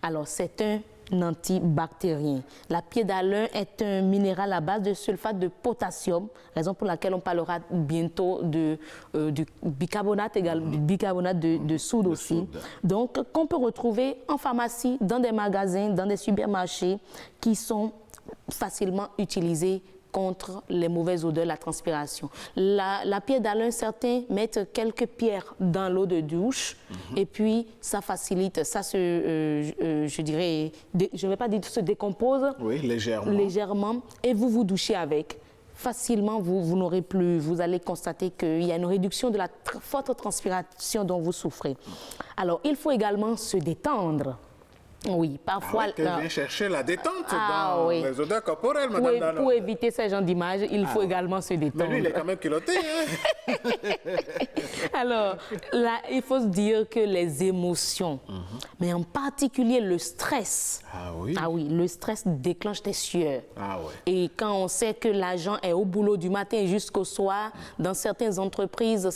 Alors, c'est un antibactérien. La pierre d'Alain est un minéral à base de sulfate de potassium, raison pour laquelle on parlera bientôt du bicarbonate, du bicarbonate de soude aussi. Donc, qu'on peut retrouver en pharmacie, dans des magasins, dans des supermarchés, qui sont facilement utilisés contre les mauvaises odeurs, la transpiration. La pierre d'Alain, certains mettent quelques pierres dans l'eau de douche et puis ça facilite, ça je dirais, je ne vais pas dire se décompose. Oui, légèrement. Légèrement, et vous douchez avec. Facilement, vous n'aurez plus, vous allez constater qu'il y a une réduction de la forte transpiration dont vous souffrez. Alors, il faut également se détendre. Oui, parfois... Ah ouais, vient chercher la détente dans les odeurs corporelles, madame Dano. Pour éviter ce genre d'image, il faut également se détendre. Mais lui, il est quand même culotté. Hein? Alors, là, il faut se dire que les émotions, mais en particulier le stress, le stress déclenche des sueurs. Et quand on sait que l'agent est au boulot du matin jusqu'au soir, dans certaines entreprises, il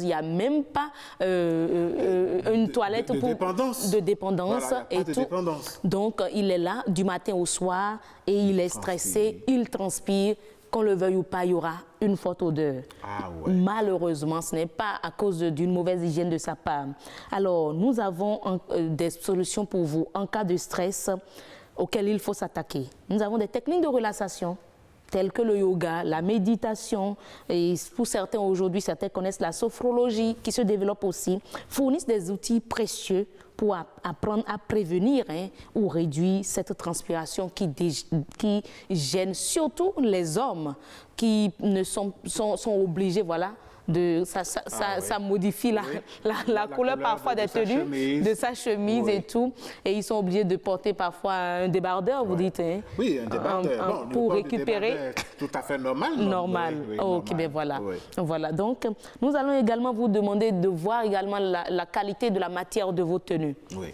n'y a même pas une toilette de dépendance. Voilà, et tout. Donc, il est là du matin au soir et il est stressé, il transpire. Qu'on le veuille ou pas, il y aura une forte odeur. Malheureusement, ce n'est pas à cause d'une mauvaise hygiène de sa part. Alors, nous avons des solutions pour vous en cas de stress auquel il faut s'attaquer. Nous avons des techniques de relaxation telles que le yoga, la méditation, et pour certains aujourd'hui, certains connaissent la sophrologie qui se développe aussi, fournissent des outils précieux pour apprendre à prévenir ou réduire cette transpiration qui gêne surtout les hommes qui sont obligés, ça modifie la couleur parfois des tenues, de sa chemise et tout. Et ils sont obligés de porter parfois un débardeur, vous dites. Hein? Oui, un débardeur. Pour récupérer. Tout à fait normal. Normal. Ok, bien voilà. Voilà. Donc, nous allons également vous demander de voir également la qualité de la matière de vos tenues. Oui.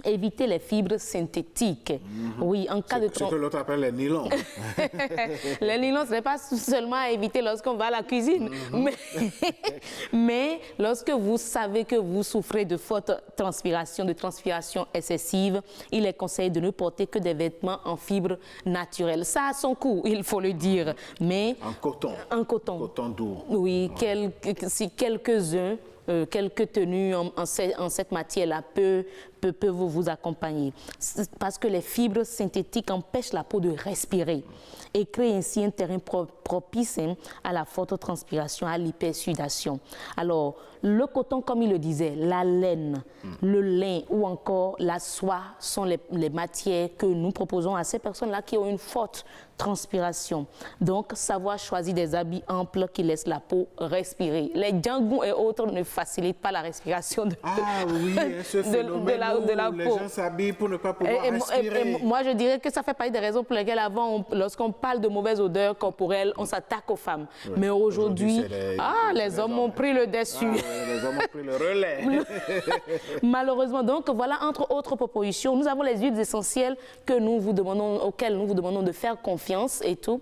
Éviter les fibres synthétiques. Oui, en cas de... Ce que l'autre appelle les nylons. Les nylons, ce n'est pas seulement à éviter lorsqu'on va à la cuisine, mais lorsque vous savez que vous souffrez de forte transpiration, de transpiration excessive, il est conseillé de ne porter que des vêtements en fibres naturelles. Ça a son coût, il faut le dire, mais... En coton. En coton. Coton doux. Oui, si quelques-uns quelques tenues en cette matière-là peuvent vous accompagner. Parce que les fibres synthétiques empêchent la peau de respirer et créent ainsi un terrain propice à la forte transpiration, à l'hypersudation. Alors, le coton, comme il le disait, la laine, le lin ou encore la soie sont les matières que nous proposons à ces personnes-là qui ont une forte transpiration. Donc, savoir choisir des habits amples qui laissent la peau respirer. Les djangous et autres ne facilitent pas la respiration de la peau. Les gens s'habillent pour ne pas pouvoir respirer. Moi, je dirais que ça fait partie des raisons pour lesquelles avant, lorsqu'on parle de mauvaise odeur corporelle, on s'attaque aux femmes. Oui. Mais aujourd'hui, les hommes ont pris le dessus. Les hommes ont pris le relais. Malheureusement, donc, voilà, entre autres propositions, nous avons les huiles essentielles auxquelles nous vous demandons de faire confiance et tout.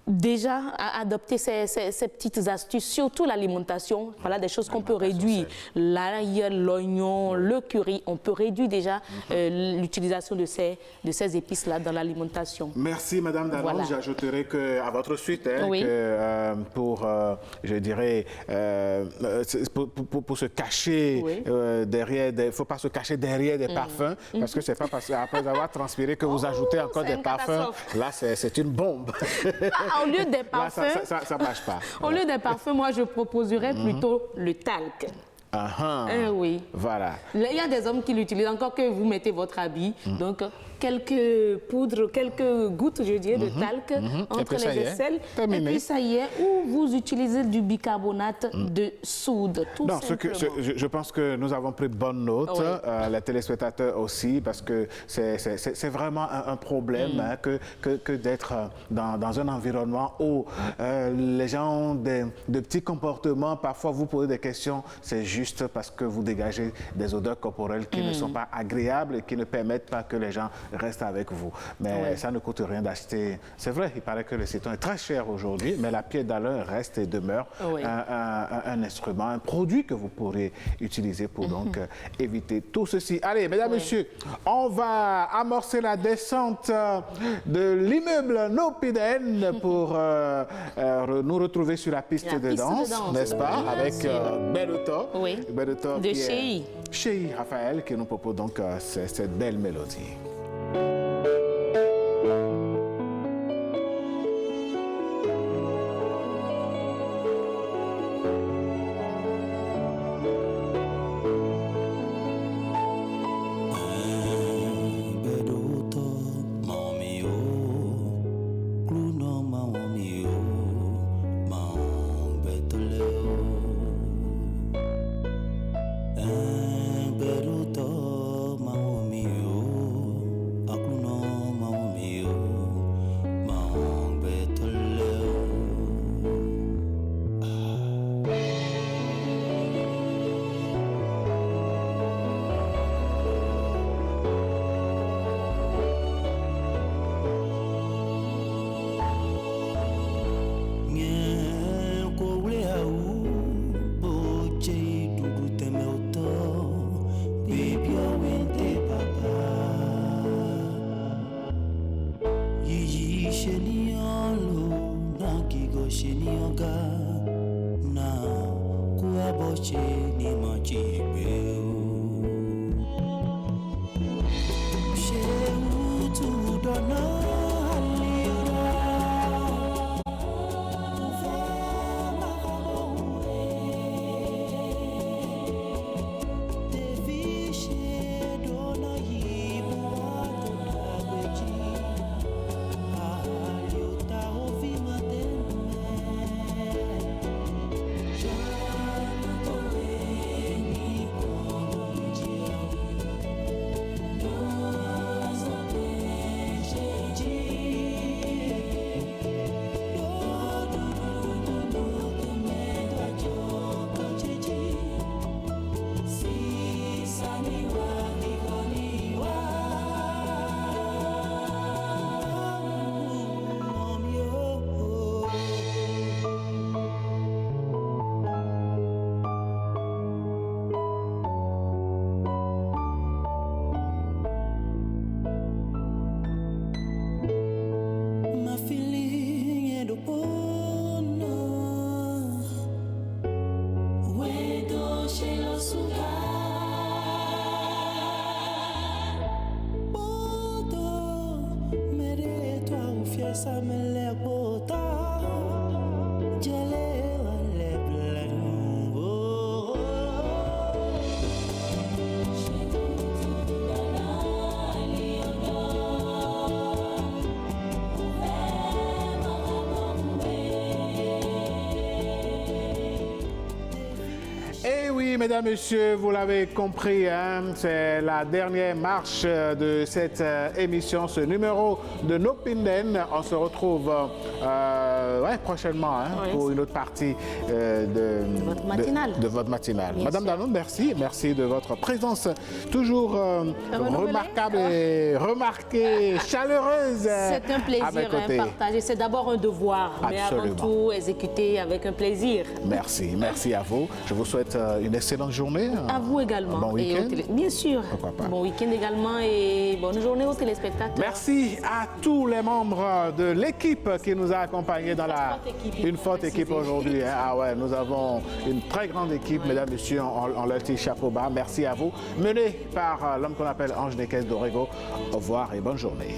déjà adopter ces petites astuces, surtout l'alimentation. Voilà des choses qu'on peut réduire. L'ail, l'oignon, le curry, on peut réduire déjà l'utilisation de ces épices-là dans l'alimentation. Merci Madame Danon. Voilà. J'ajouterai qu'à votre suite, que, je dirais, pour se cacher derrière, il ne faut pas se cacher derrière des parfums, parce que ce n'est pas parce qu'après avoir transpiré que vous ajoutez encore des parfums. Là, c'est une bombe. Au lieu des parfums, là, ça marche pas. Au lieu des parfums, moi, je proposerais plutôt le talc. Oui. Voilà. Il y a des hommes qui l'utilisent, encore que vous mettez votre habit. Donc, quelques poudres, quelques gouttes, je dirais, de talc entre les aisselles. Et puis ça y est, ou vous utilisez du bicarbonate de soude, tout simplement. Je pense que nous avons pris bonne note, les téléspectateurs aussi, parce que c'est vraiment un problème que d'être dans un environnement où les gens ont de petits comportements. Parfois, vous posez des questions, c'est juste parce que vous dégagez des odeurs corporelles qui ne sont pas agréables et qui ne permettent pas que les gens restent avec vous. Mais ça ne coûte rien d'acheter. C'est vrai, il paraît que le citron est très cher aujourd'hui, mais la pierre d'Alain reste et demeure un instrument, un produit que vous pourrez utiliser pour donc éviter tout ceci. Allez, mesdames, messieurs, on va amorcer la descente de l'immeuble Nopiden pour nous retrouver sur la piste de danse, n'est-ce pas, avec Beluto. Beluto de Chéhi. Chéhi Raphaël qui nous propose donc cette belle mélodie. oui, mesdames, messieurs, vous l'avez compris, hein, c'est la dernière marche de cette émission, ce numéro de Nopinden. On se retrouve prochainement pour une autre partie de votre matinale. Madame Danoun, merci. Merci de votre présence toujours remarquable et remarquée, chaleureuse. C'est un plaisir partagé. C'est d'abord un devoir, mais avant tout exécuté avec un plaisir. Merci. Merci à vous. Je vous souhaite une excellente journée. À vous également. Bon week-end. Bien sûr. Bon week-end également et bonne journée aux téléspectateurs. Merci à tous les membres de l'équipe qui nous a accompagnés dans une forte équipe aujourd'hui. Ah ouais, nous avons une très grande équipe, mesdames, messieurs, on leur tire chapeau bas. Merci à vous. Mené par l'homme qu'on appelle Ange Nekes d'Orego. Au revoir et bonne journée.